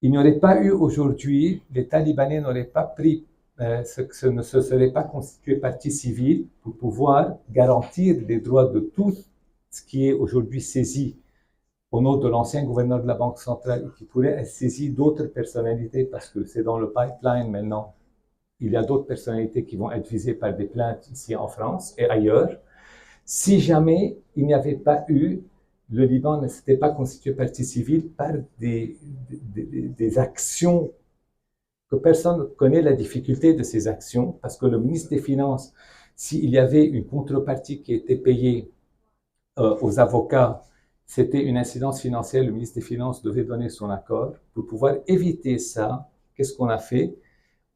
il n'y aurait pas eu aujourd'hui, l'État libanais n'aurait pas pris, ne se serait pas constitué partie civile pour pouvoir garantir les droits de tout ce qui est aujourd'hui saisi au nom de l'ancien gouverneur de la Banque centrale et qui pourrait être saisi d'autres personnalités parce que c'est dans le pipeline maintenant. Il y a d'autres personnalités qui vont être visées par des plaintes ici en France et ailleurs. Si jamais il n'y avait pas eu, le Liban ne s'était pas constitué partie civile par des actions que personne ne connaît la difficulté de ces actions parce que le ministre des Finances, s'il y avait une contrepartie qui était payée aux avocats, c'était une incidence financière, le ministre des Finances devait donner son accord. Pour pouvoir éviter ça, qu'est-ce qu'on a fait?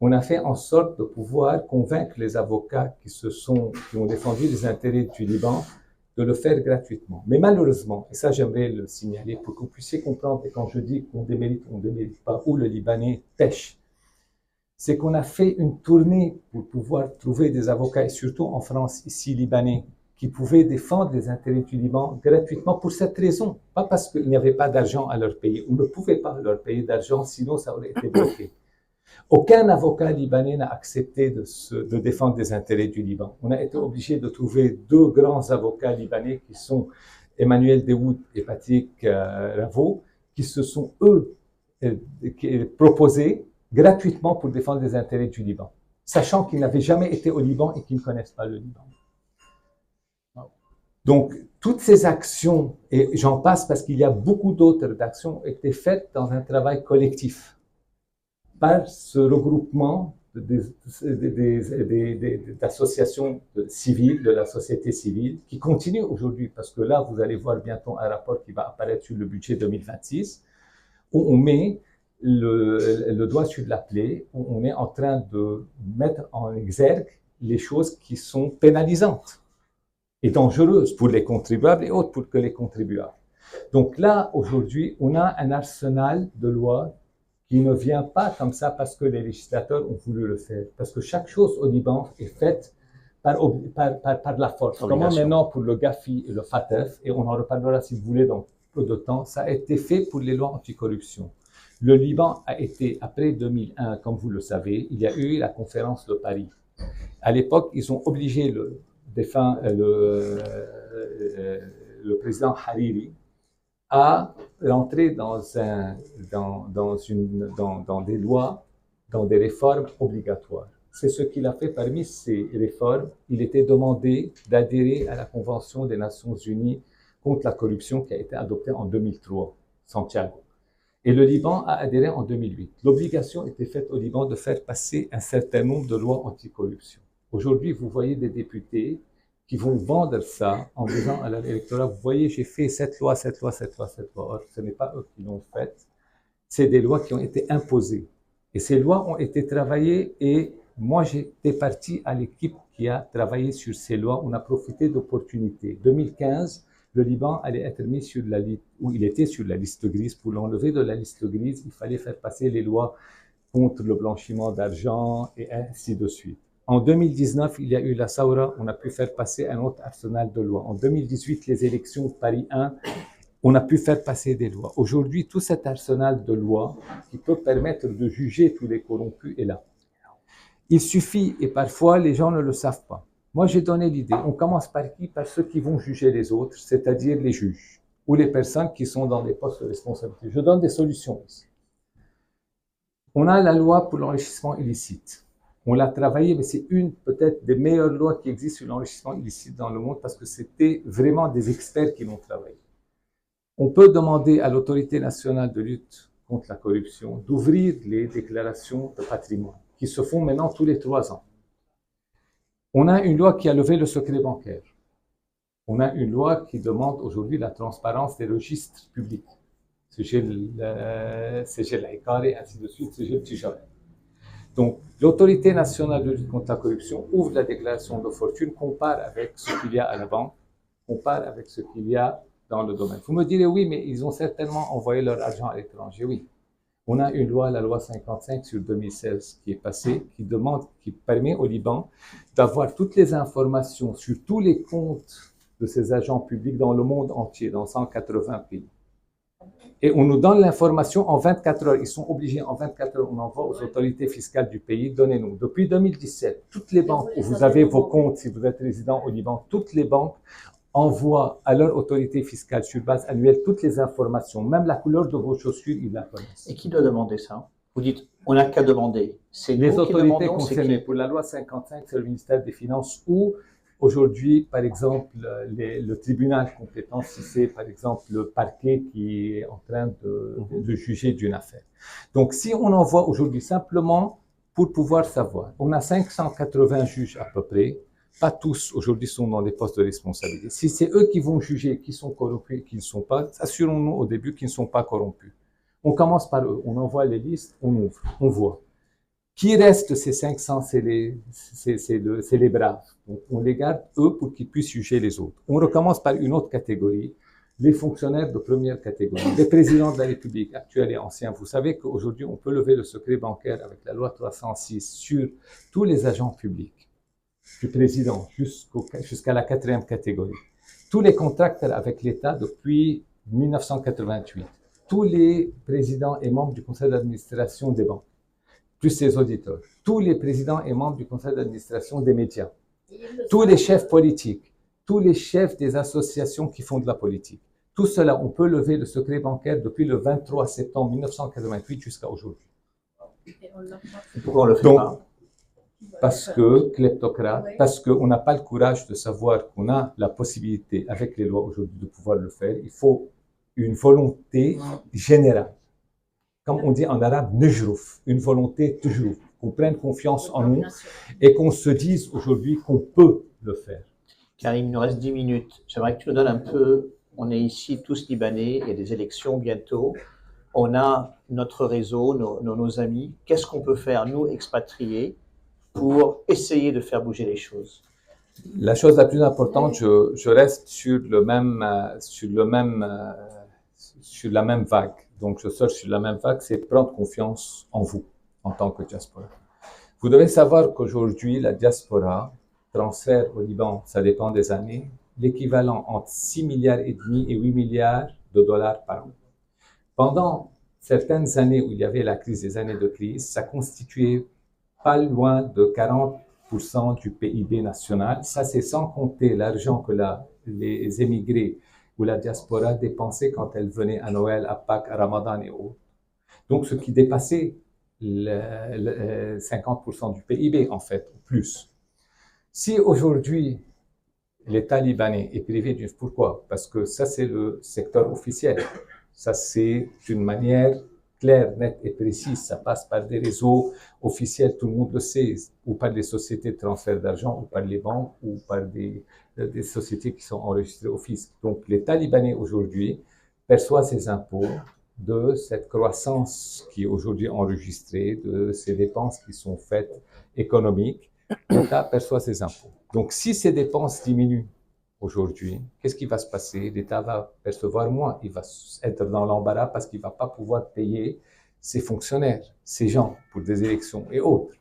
On a fait en sorte de pouvoir convaincre les avocats qui ont défendu les intérêts du Liban de le faire gratuitement. Mais malheureusement, et ça j'aimerais le signaler pour que vous puissiez comprendre, et quand je dis qu'on démérite, on ne démérite pas, où le Libanais pêche, c'est qu'on a fait une tournée pour pouvoir trouver des avocats, et surtout en France, ici, libanais, qui pouvaient défendre les intérêts du Liban gratuitement pour cette raison. Pas parce qu'il n'y avait pas d'argent à leur payer. On ne pouvait pas leur payer d'argent, sinon ça aurait été bloqué. Aucun avocat libanais n'a accepté de défendre les intérêts du Liban. On a été obligé de trouver deux grands avocats libanais qui sont Emmanuel Dewood et Patrick Ravo, qui se sont, eux, proposés gratuitement pour défendre les intérêts du Liban, sachant qu'ils n'avaient jamais été au Liban et qu'ils ne connaissent pas le Liban. Donc, toutes ces actions, et j'en passe parce qu'il y a beaucoup d'autres actions, ont été faites dans un travail collectif par ce regroupement d'associations civiles, de la société civile, qui continue aujourd'hui, parce que là, vous allez voir bientôt un rapport qui va apparaître sur le budget 2026, où on met le doigt sur la plaie, où on est en train de mettre en exergue les choses qui sont pénalisantes et dangereuses pour les contribuables et autres pour que les contribuables. Donc là, aujourd'hui, on a un arsenal de lois qui ne vient pas comme ça parce que les législateurs ont voulu le faire. Parce que chaque chose au Liban est faite par la force. Comment maintenant pour le GAFI et le FATF, et on en reparlera si vous voulez dans peu de temps, ça a été fait pour les lois anticorruption. Le Liban a été, après 2001, comme vous le savez, il y a eu la conférence de Paris. À l'époque, ils ont obligé le président Hariri à rentrer dans des lois, dans des réformes obligatoires. C'est ce qu'il a fait. Parmi ces réformes, il était demandé d'adhérer à la Convention des Nations Unies contre la corruption qui a été adoptée en 2003, Santiago. Et le Liban a adhéré en 2008. L'obligation était faite au Liban de faire passer un certain nombre de lois anticorruption. Aujourd'hui, vous voyez des députés qui vont vendre ça en disant à l'électorat, vous voyez, j'ai fait cette loi, cette loi, cette loi, cette loi. Or, ce n'est pas eux qui l'ont faite, c'est des lois qui ont été imposées. Et ces lois ont été travaillées et moi, j'étais parti à l'équipe qui a travaillé sur ces lois. On a profité d'opportunités. 2015, le Liban allait être mis sur la liste, ou il était sur la liste grise. Pour l'enlever de la liste grise, il fallait faire passer les lois contre le blanchiment d'argent et ainsi de suite. En 2019, il y a eu la Saoura, on a pu faire passer un autre arsenal de lois. En 2018, les élections de Paris 1, on a pu faire passer des lois. Aujourd'hui, tout cet arsenal de lois qui peut permettre de juger tous les corrompus est là. Il suffit, et parfois les gens ne le savent pas. Moi, j'ai donné l'idée. On commence par qui? Par ceux qui vont juger les autres, c'est-à-dire les juges ou les personnes qui sont dans des postes de responsabilité. Je donne des solutions ici. On a la loi pour l'enrichissement illicite. On l'a travaillé, mais c'est une peut-être des meilleures lois qui existent sur l'enrichissement illicite dans le monde parce que c'était vraiment des experts qui l'ont travaillé. On peut demander à l'autorité nationale de lutte contre la corruption d'ouvrir les déclarations de patrimoine qui se font maintenant tous les 3 ans. On a une loi qui a levé le secret bancaire. On a une loi qui demande aujourd'hui la transparence des registres publics. CG l'Aïkar et ainsi de suite, CG le Tijara. Donc, l'autorité nationale de lutte contre la corruption ouvre la déclaration de fortune, compare avec ce qu'il y a à la banque, compare avec ce qu'il y a dans le domaine. Vous me direz, oui, mais ils ont certainement envoyé leur argent à l'étranger. Oui. On a une loi, la loi 55 sur 2016, qui est passée, qui permet au Liban d'avoir toutes les informations sur tous les comptes de ces agents publics dans le monde entier, dans 180 pays. et on nous donne l'information en 24 heures. Ils sont obligés en 24 heures, on envoie aux autorités fiscales du pays, donnez-nous. Depuis 2017, toutes les banques où vous avez vos comptes, si vous êtes résident au Liban, toutes les banques envoient à leur autorité fiscale sur base annuelle toutes les informations, même la couleur de vos chaussures, ils la connaissent. Et qui doit demander ça? Vous dites, on n'a qu'à demander. C'est Les nous qui autorités demandons, c'est concernées. qui? Pour la loi 55, c'est le ministère des Finances ou aujourd'hui, par exemple, le tribunal compétent, si c'est par exemple le parquet qui est en train de juger d'une affaire. Donc, si on envoie aujourd'hui simplement pour pouvoir savoir, on a 580 juges à peu près, pas tous aujourd'hui sont dans des postes de responsabilité. Si c'est eux qui vont juger qui sont corrompus et qui ne sont pas, assurons-nous au début qu'ils ne sont pas corrompus. On commence par eux, on envoie les listes, on ouvre, on voit. Qui reste de ces 500, c'est les braves. Donc, on les garde, eux, pour qu'ils puissent juger les autres. On recommence par une autre catégorie, les fonctionnaires de première catégorie, les présidents de la République, actuels et anciens. Vous savez qu'aujourd'hui, on peut lever le secret bancaire avec la loi 306 sur tous les agents publics, du président jusqu'à la 4e catégorie. Tous les contracteurs avec l'État depuis 1988. Tous les présidents et membres du conseil d'administration des banques, plus les auditeurs, tous les présidents et membres du conseil d'administration des médias, tous les chefs politiques, tous les chefs des associations qui font de la politique. Tout cela, on peut lever le secret bancaire depuis le 23 septembre 1988 jusqu'à aujourd'hui. Pourquoi on le fait Donc, pas? parce que, kleptocrate, parce qu'on n'a pas le courage de savoir qu'on a la possibilité, avec les lois aujourd'hui, de pouvoir le faire. Il faut une volonté générale. Comme on dit en arabe, nejrouf, une volonté toujours, qu'on prenne confiance en nous et qu'on se dise aujourd'hui qu'on peut le faire. Karim, il nous reste 10 minutes. J'aimerais que tu nous donnes un peu, on est ici tous Libanais, il y a des élections bientôt, on a notre réseau, nos amis. Qu'est-ce qu'on peut faire, nous, expatriés, pour essayer de faire bouger les choses? La chose la plus importante, je reste sur la même vague. Donc, je sors sur la même vague, c'est prendre confiance en vous, en tant que diaspora. Vous devez savoir qu'aujourd'hui, la diaspora transfère au Liban, ça dépend des années, l'équivalent entre 6 milliards et demi et 8 milliards de dollars par an. Pendant certaines années où il y avait la crise, des années de crise, ça constituait pas loin de 40% du PIB national. Ça, c'est sans compter l'argent que les émigrés ou la diaspora dépensait quand elle venait à Noël, à Pâques, à Ramadan et autres. Donc, ce qui dépassait 50% du PIB, en fait, ou plus. Si aujourd'hui, l'État libanais est privé d'une... Pourquoi? Parce que ça, c'est le secteur officiel. Ça, c'est d'une manière claire, nette et précise. Ça passe par des réseaux officiels, tout le monde le sait, ou par des sociétés de transfert d'argent, ou par les banques, ou par des sociétés qui sont enregistrées au fisc. Donc, l'État libanais aujourd'hui perçoit ses impôts de cette croissance qui est aujourd'hui enregistrée, de ces dépenses qui sont faites économiques. L'État perçoit ses impôts. Donc, si ces dépenses diminuent aujourd'hui, qu'est-ce qui va se passer? L'État va percevoir moins. Il va être dans l'embarras parce qu'il ne va pas pouvoir payer ses fonctionnaires, ses gens pour des élections et autres.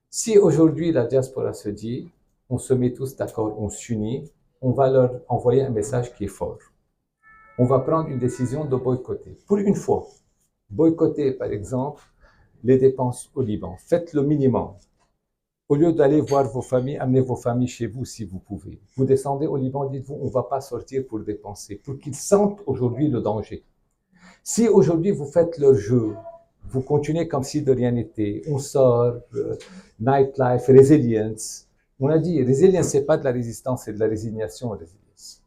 Si aujourd'hui la diaspora se dit, on se met tous d'accord, on s'unit, on va leur envoyer un message qui est fort. On va prendre une décision de boycotter. Pour une fois, boycotter par exemple les dépenses au Liban. Faites le minimum. Au lieu d'aller voir vos familles, amenez vos familles chez vous si vous pouvez. Vous descendez au Liban, dites-vous, on ne va pas sortir pour dépenser, pour qu'ils sentent aujourd'hui le danger. Si aujourd'hui vous faites leur jeu, vous continuez comme si de rien n'était, on sort, nightlife, résilience. On a dit, résilience, ce n'est pas de la résistance, c'est de la résignation, résilience.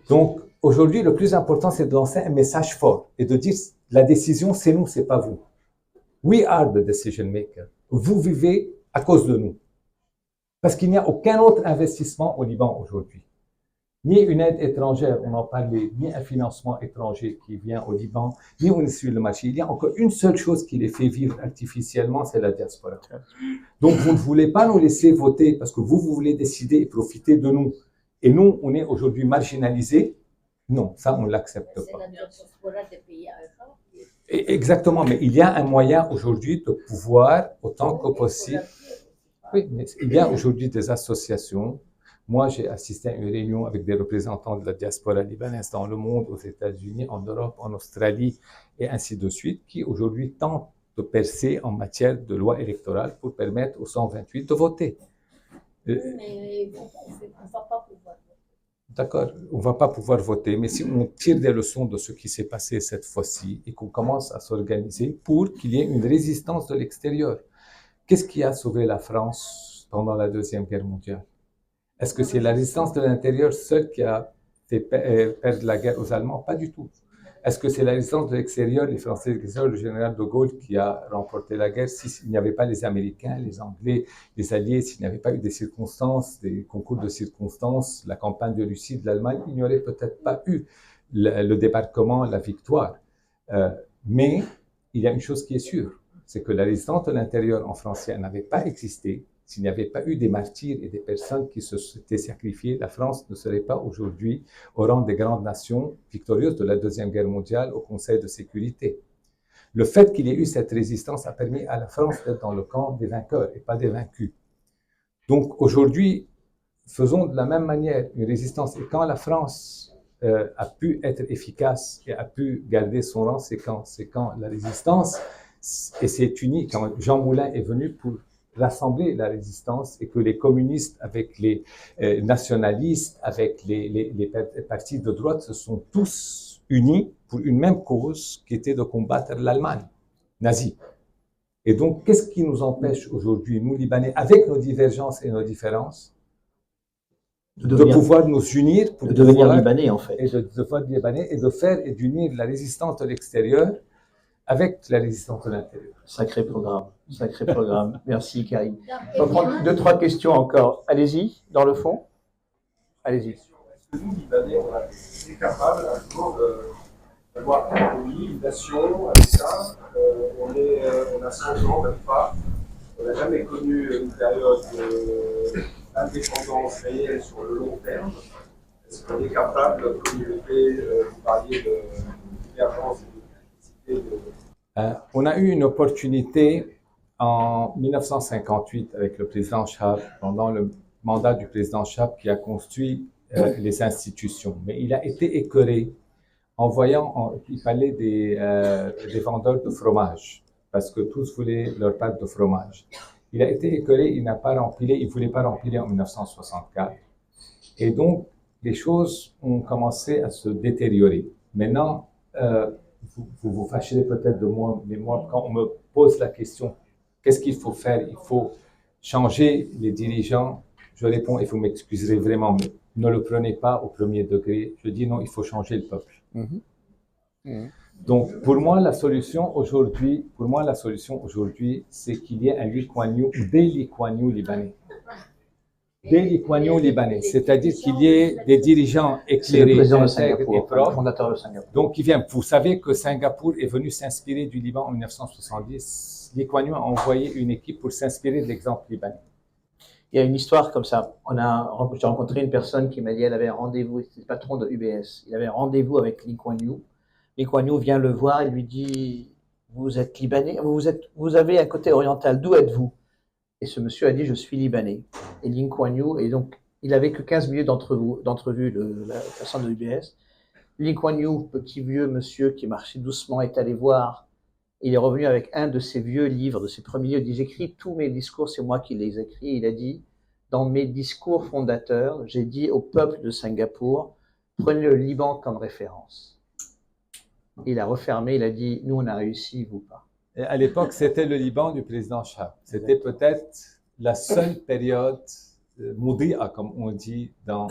Donc, aujourd'hui, le plus important, c'est de lancer un message fort et de dire, la décision, c'est nous, c'est pas vous. We are the decision maker. Vous vivez à cause de nous. Parce qu'il n'y a aucun autre investissement au Liban aujourd'hui. Ni une aide étrangère, on en parlait, ni un financement étranger qui vient au Liban, ni on est sur le marché. Il y a encore une seule chose qui les fait vivre artificiellement, c'est la diaspora. Donc, vous ne voulez pas nous laisser voter parce que vous voulez décider et profiter de nous. Et nous, on est aujourd'hui marginalisés. Non, ça, on ne l'accepte pas. C'est la diaspora des pays arabes. Exactement, mais il y a un moyen aujourd'hui de pouvoir, autant que possible. Oui, mais il y a aujourd'hui des associations Moi, j'ai assisté à une réunion avec des représentants de la diaspora libanaise dans le monde, aux États-Unis, en Europe, en Australie, et ainsi de suite, qui aujourd'hui tentent de percer en matière de loi électorale pour permettre aux 128 de voter. Oui, mais on ne va pas pouvoir. D'accord, on ne va pas pouvoir voter, mais si on tire des leçons de ce qui s'est passé cette fois-ci et qu'on commence à s'organiser pour qu'il y ait une résistance de l'extérieur. Qu'est-ce qui a sauvé la France pendant la Deuxième Guerre mondiale? Est-ce que c'est la résistance de l'intérieur seule qui a fait perdre la guerre aux Allemands? Pas du tout. Est-ce que c'est la résistance de l'extérieur, les Français de l'extérieur, le général de Gaulle qui a remporté la guerre? S'il n'y avait pas les Américains, les Anglais, les Alliés, s'il n'y avait pas eu des circonstances, des concours de circonstances, la campagne de Russie, de l'Allemagne, il n'y aurait peut-être pas eu le débarquement, la victoire. Mais il y a une chose qui est sûre, c'est que la résistance de l'intérieur en France, si elle n'avait pas existé, s'il n'y avait pas eu des martyrs et des personnes qui se s'étaient sacrifiées, la France ne serait pas aujourd'hui au rang des grandes nations victorieuses de la Deuxième Guerre mondiale au Conseil de sécurité. Le fait qu'il y ait eu cette résistance a permis à la France d'être dans le camp des vainqueurs et pas des vaincus. Donc aujourd'hui, faisons de la même manière une résistance. Et quand la France a pu être efficace et a pu garder son rang, c'est quand la résistance s'est unie, quand Jean Moulin est venu pour rassembler la résistance et que les communistes avec les nationalistes, avec les partis de droite se sont tous unis pour une même cause qui était de combattre l'Allemagne nazie. Et donc, qu'est-ce qui nous empêche aujourd'hui, nous Libanais, avec nos divergences et nos différences, de pouvoir nous unir pour de devenir Libanais en fait, et de devenir Libanais et de faire et d'unir la résistance de l'extérieur avec la résistance de l'intérieur. Sacré programme, sacré programme. Merci Karim. On va prendre 2-3 questions encore. Allez-y, dans le fond. Allez-y. Est-ce que nous, Libanais, on a été capables un jour d'avoir un pays, une nation, un État? On a 100 ans, même pas. On n'a jamais connu une période d'indépendance réelle sur le long terme. Est-ce qu'on est capable, comme vous parliez de divergence et de criticité on a eu une opportunité en 1958 avec le président Chab, pendant le mandat du président Chab qui a construit les institutions. Mais il a été écœuré en voyant qu'il fallait des vendeurs de fromage, parce que tous voulaient leur part de fromage. Il a été écœuré, il ne voulait pas remplir en 1964. Et donc, les choses ont commencé à se détériorer. Maintenant, vous vous fâcherez peut-être de moi, mais moi, quand on me pose la question, qu'est-ce qu'il faut faire? Il faut changer les dirigeants. Je réponds, et vous m'excuserez vraiment, mais ne le prenez pas au premier degré. Je dis non, il faut changer le peuple. Donc, pour moi, la solution aujourd'hui, c'est qu'il y ait un Lee Kuan Yew ou des Lee Kuan Yew libanais. Des Lee Kuan Yew libanais, c'est-à-dire qu'il y ait des dirigeants éclairés, intègres et propres. Fondateur de Singapour. Donc, il vient. Vous savez que Singapour est venu s'inspirer du Liban en 1970. Lee Kuan Yew a envoyé une équipe pour s'inspirer de l'exemple libanais. Il y a une histoire comme ça. J'ai rencontré une personne qui m'a dit elle avait un rendez-vous, c'était le patron de UBS. Il avait un rendez-vous avec Lee Kuan Yew. Lee Kuan Yew vient le voir et lui dit vous êtes Libanais, vous avez un côté oriental, d'où êtes-vous? Et ce monsieur a dit je suis Libanais. Et Lee Kuan Yew, et donc il avait que 15 minutes d'entrevue de la personne de UBS. Lee Kuan Yew, petit vieux monsieur qui marchait doucement, est allé voir. Il est revenu avec un de ses vieux livres, de ses premiers livres. Il dit j'écris tous mes discours, c'est moi qui les écris. Il a dit dans mes discours fondateurs, j'ai dit au peuple de Singapour, prenez le Liban comme référence. Il a refermé, il a dit nous on a réussi, vous pas. Et à l'époque, c'était le Liban du président Chab. C'était peut-être la seule période moudia, comme on dit dans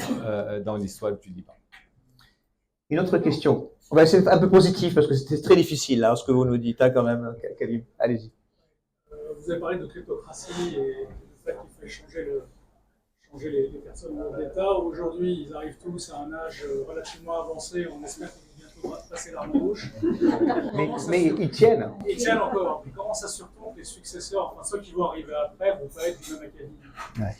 l'histoire du Liban. Une autre question. On va essayer d'être un peu positif parce que c'était très difficile là, ce que vous nous dites hein, quand même, Karim. Allez-y. Vous avez parlé de kleptocratie et du fait qu'il fait changer les personnes d'État. Aujourd'hui, ils arrivent tous à un âge relativement avancé. On espère qu'ils vont bientôt passer l'arme rouge. Mais ils tiennent. Ils tiennent encore. Mais comment s'assure-t-on que les successeurs, enfin ceux qui vont arriver après, vont pas être du même acabit? Ouais.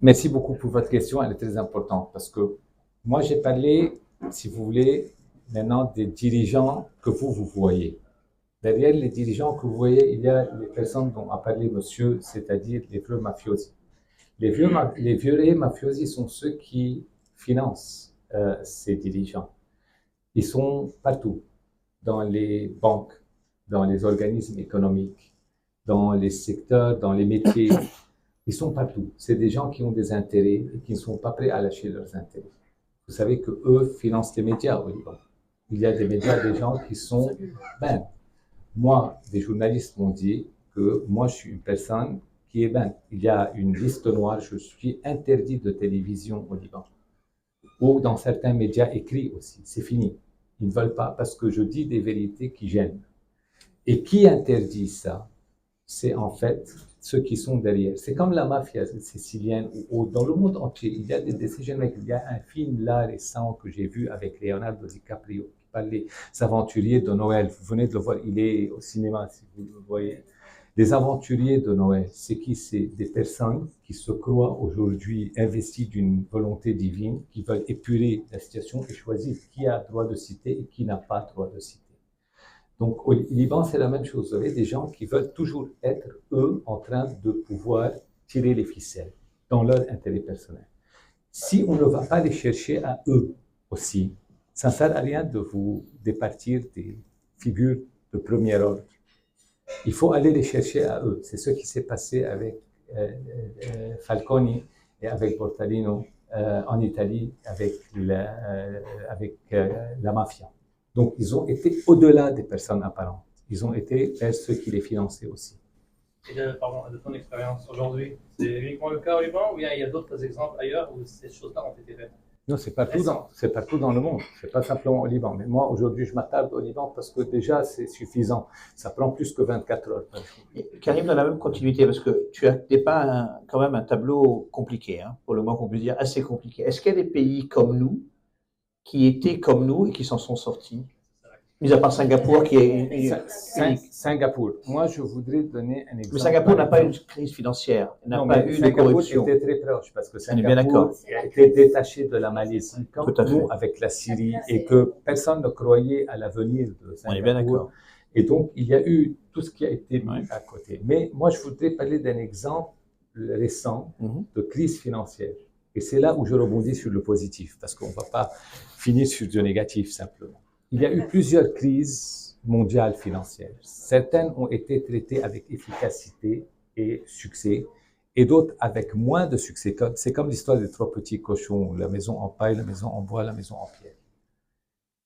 Merci beaucoup pour votre question. Elle est très importante parce que moi, j'ai parlé, si vous voulez, maintenant des dirigeants que vous voyez. Derrière les dirigeants que vous voyez, il y a les personnes dont a parlé monsieur, c'est-à-dire les vieux mafiosi. Les violets mafiosi sont ceux qui financent ces dirigeants. Ils sont partout, dans les banques, dans les organismes économiques, dans les secteurs, dans les métiers. Ils sont partout. C'est des gens qui ont des intérêts et qui ne sont pas prêts à lâcher leurs intérêts. Vous savez que eux financent les médias au Liban. Il y a des médias, des gens qui sont... Moi, des journalistes m'ont dit que moi, je suis une personne qui est il y a une liste noire, je suis interdit de télévision au Liban. Ou dans certains médias écrits aussi. C'est fini. Ils ne veulent pas parce que je dis des vérités qui gênent. Et qui interdit ça? C'est en fait ceux qui sont derrière. C'est comme la mafia sicilienne ou dans le monde entier. Il y a des décisions. Il y a un film là récent que j'ai vu avec Leonardo DiCaprio qui parle des aventuriers de Noël. Vous venez de le voir, il est au cinéma si vous le voyez. Les aventuriers de Noël, c'est qui? C'est des personnes qui se croient aujourd'hui investies d'une volonté divine, qui veulent épurer la situation et choisir qui a droit de citer et qui n'a pas droit de citer. Donc au Liban, c'est la même chose. Vous avez des gens qui veulent toujours être, eux, en train de pouvoir tirer les ficelles dans leur intérêt personnel. Si on ne va pas les chercher à eux aussi, ça ne sert à rien de vous départir des figures de premier ordre. Il faut aller les chercher à eux. C'est ce qui s'est passé avec Falconi et avec Bortalino en Italie avec la mafia. Donc, ils ont été au-delà des personnes apparentes. Ils ont été vers ceux qui les finançaient aussi. Et de ton expérience aujourd'hui, c'est uniquement le cas au Liban ou bien il y a d'autres exemples ailleurs où ces choses-là ont été faites? Non, c'est partout dans le monde. C'est pas simplement au Liban. Mais moi, aujourd'hui, je m'attarde au Liban parce que déjà, c'est suffisant. Ça prend plus que 24 heures. Karim, dans la même continuité, parce que tu as dépeint quand même un tableau compliqué, hein, pour le moins qu'on puisse dire, assez compliqué. Est-ce qu'il y a des pays comme nous, qui étaient comme nous et qui s'en sont sortis? Mis à part Singapour, qui est unique. Singapour. Moi, je voudrais donner un exemple. Mais Singapour n'a pas eu de crise financière, n'a pas eu de corruption. Singapour était très proche parce que Singapour était détaché de la Malaisie, comme nous avec la Syrie, et que personne ne croyait à l'avenir de Singapour. On est bien d'accord. Et donc, il y a eu tout ce qui a été mis à côté. Mais moi, je voudrais parler d'un exemple récent de crise financière. Et c'est là où je rebondis sur le positif, parce qu'on ne va pas finir sur du négatif simplement. Il y a eu plusieurs crises mondiales financières. Certaines ont été traitées avec efficacité et succès, et d'autres avec moins de succès. C'est comme l'histoire des trois petits cochons, la maison en paille, la maison en bois, la maison en pierre.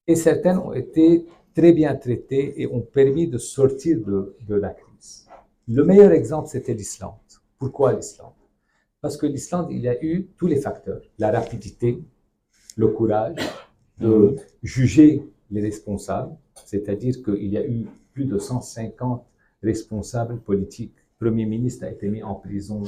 Et certaines ont été très bien traitées et ont permis de sortir de la crise. Le meilleur exemple, c'était l'Islande. Pourquoi l'Islande? Parce que l'Islande, il y a eu tous les facteurs. La rapidité, le courage de juger les responsables, c'est-à-dire qu'il y a eu plus de 150 responsables politiques. Le Premier ministre a été mis en prison,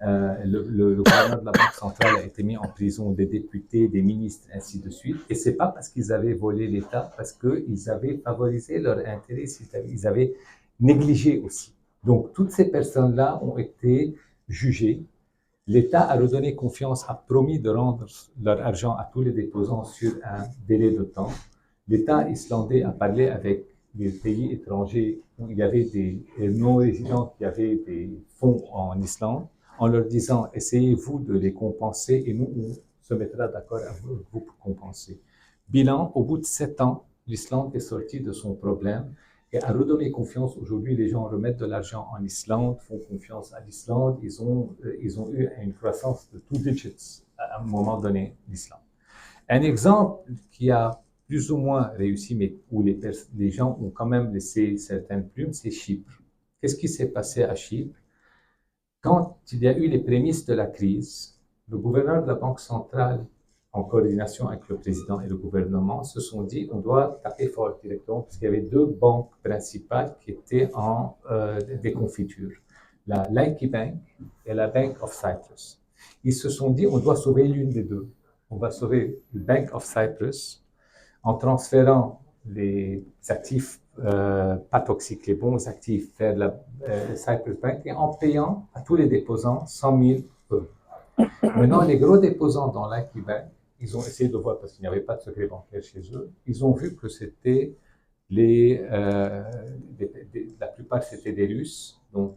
le gouverneur de la Banque centrale a été mis en prison, des députés, des ministres, ainsi de suite. Et c'est pas parce qu'ils avaient volé l'État, parce qu'ils avaient favorisé leurs intérêts, ils avaient négligé aussi. Donc toutes ces personnes-là ont été jugées. L'État a redonné confiance, a promis de rendre leur argent à tous les déposants sur un délai de temps. L'État islandais a parlé avec les pays étrangers où il y avait des non-résidents qui avaient des fonds en Islande, en leur disant « essayez-vous de les compenser et nous, on se mettra d'accord avec vous pour compenser ». Bilan, au bout de 7 ans, l'Islande est sortie de son problème et a redonné confiance. Aujourd'hui, les gens remettent de l'argent en Islande, font confiance à l'Islande. Ils ont eu une croissance de 2 digits à un moment donné, l'Islande. Un exemple qui a plus ou moins réussi, mais où les gens ont quand même laissé certaines plumes, c'est Chypre. Qu'est-ce qui s'est passé à Chypre? Quand il y a eu les prémices de la crise, le gouverneur de la Banque centrale, en coordination avec le président et le gouvernement, se sont dit on doit taper fort directement, parce qu'il y avait 2 banques principales qui étaient en déconfiture, la Laiki Bank et la Bank of Cyprus. Ils se sont dit on doit sauver l'une des deux. On va sauver le Bank of Cyprus en transférant les actifs pas toxiques, les bons actifs vers la Cyprus Bank et en payant à tous les déposants 100 000 euros. Maintenant, les gros déposants dans Laiki Bank, ils ont essayé de voir, parce qu'il n'y avait pas de secret bancaire chez eux, ils ont vu que c'était la plupart c'était des Russes, donc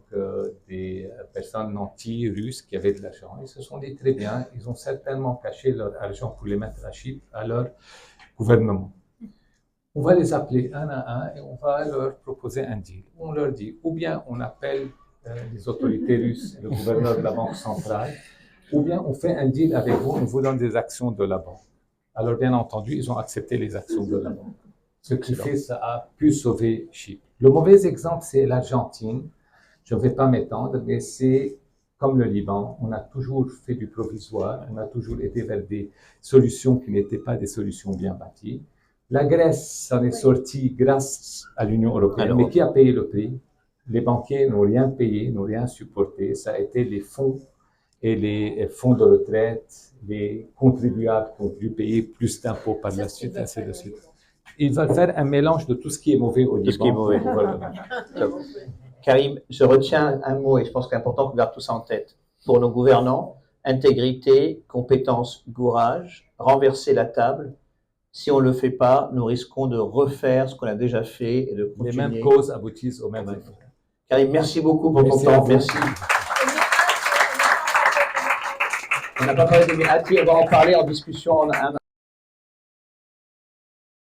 des personnes anti-russes qui avaient de l'argent. Ils se sont dit très bien, ils ont certainement caché leur argent pour les mettre à Chypre, à leur gouvernement. On va les appeler un à un et on va leur proposer un deal. On leur dit, ou bien on appelle les autorités russes et le gouverneur de la Banque centrale, ou bien on fait un deal avec vous, on vous donne des actions de la banque. Alors bien entendu, ils ont accepté les actions de la banque. Ce qui fait, ça a pu sauver Chypre. Le mauvais exemple, c'est l'Argentine. Je ne vais pas m'étendre, mais c'est comme le Liban. On a toujours fait du provisoire, on a toujours été vers des solutions qui n'étaient pas des solutions bien bâties. La Grèce s'en est sortie grâce à l'Union européenne, mais qui a payé le prix? Les banquiers n'ont rien payé, n'ont rien supporté. Ça a été les fonds et les fonds de retraite, les contribuables qui ont dû payer plus d'impôts par la suite, ainsi de suite. Ils veulent faire un mélange de tout ce qui est mauvais au Liban. Tout ce qui est mauvais. Karim, je retiens un mot et je pense qu'il est important qu'on garde tout ça en tête. Pour nos gouvernants, intégrité, compétence, courage, renverser la table. Si on ne le fait pas, nous risquons de refaire ce qu'on a déjà fait et de continuer. Les mêmes causes aboutissent aux mêmes résultats. Karim, merci beaucoup pour ton temps. Merci. On n'a pas parlé de Mehati, on va en parler en discussion.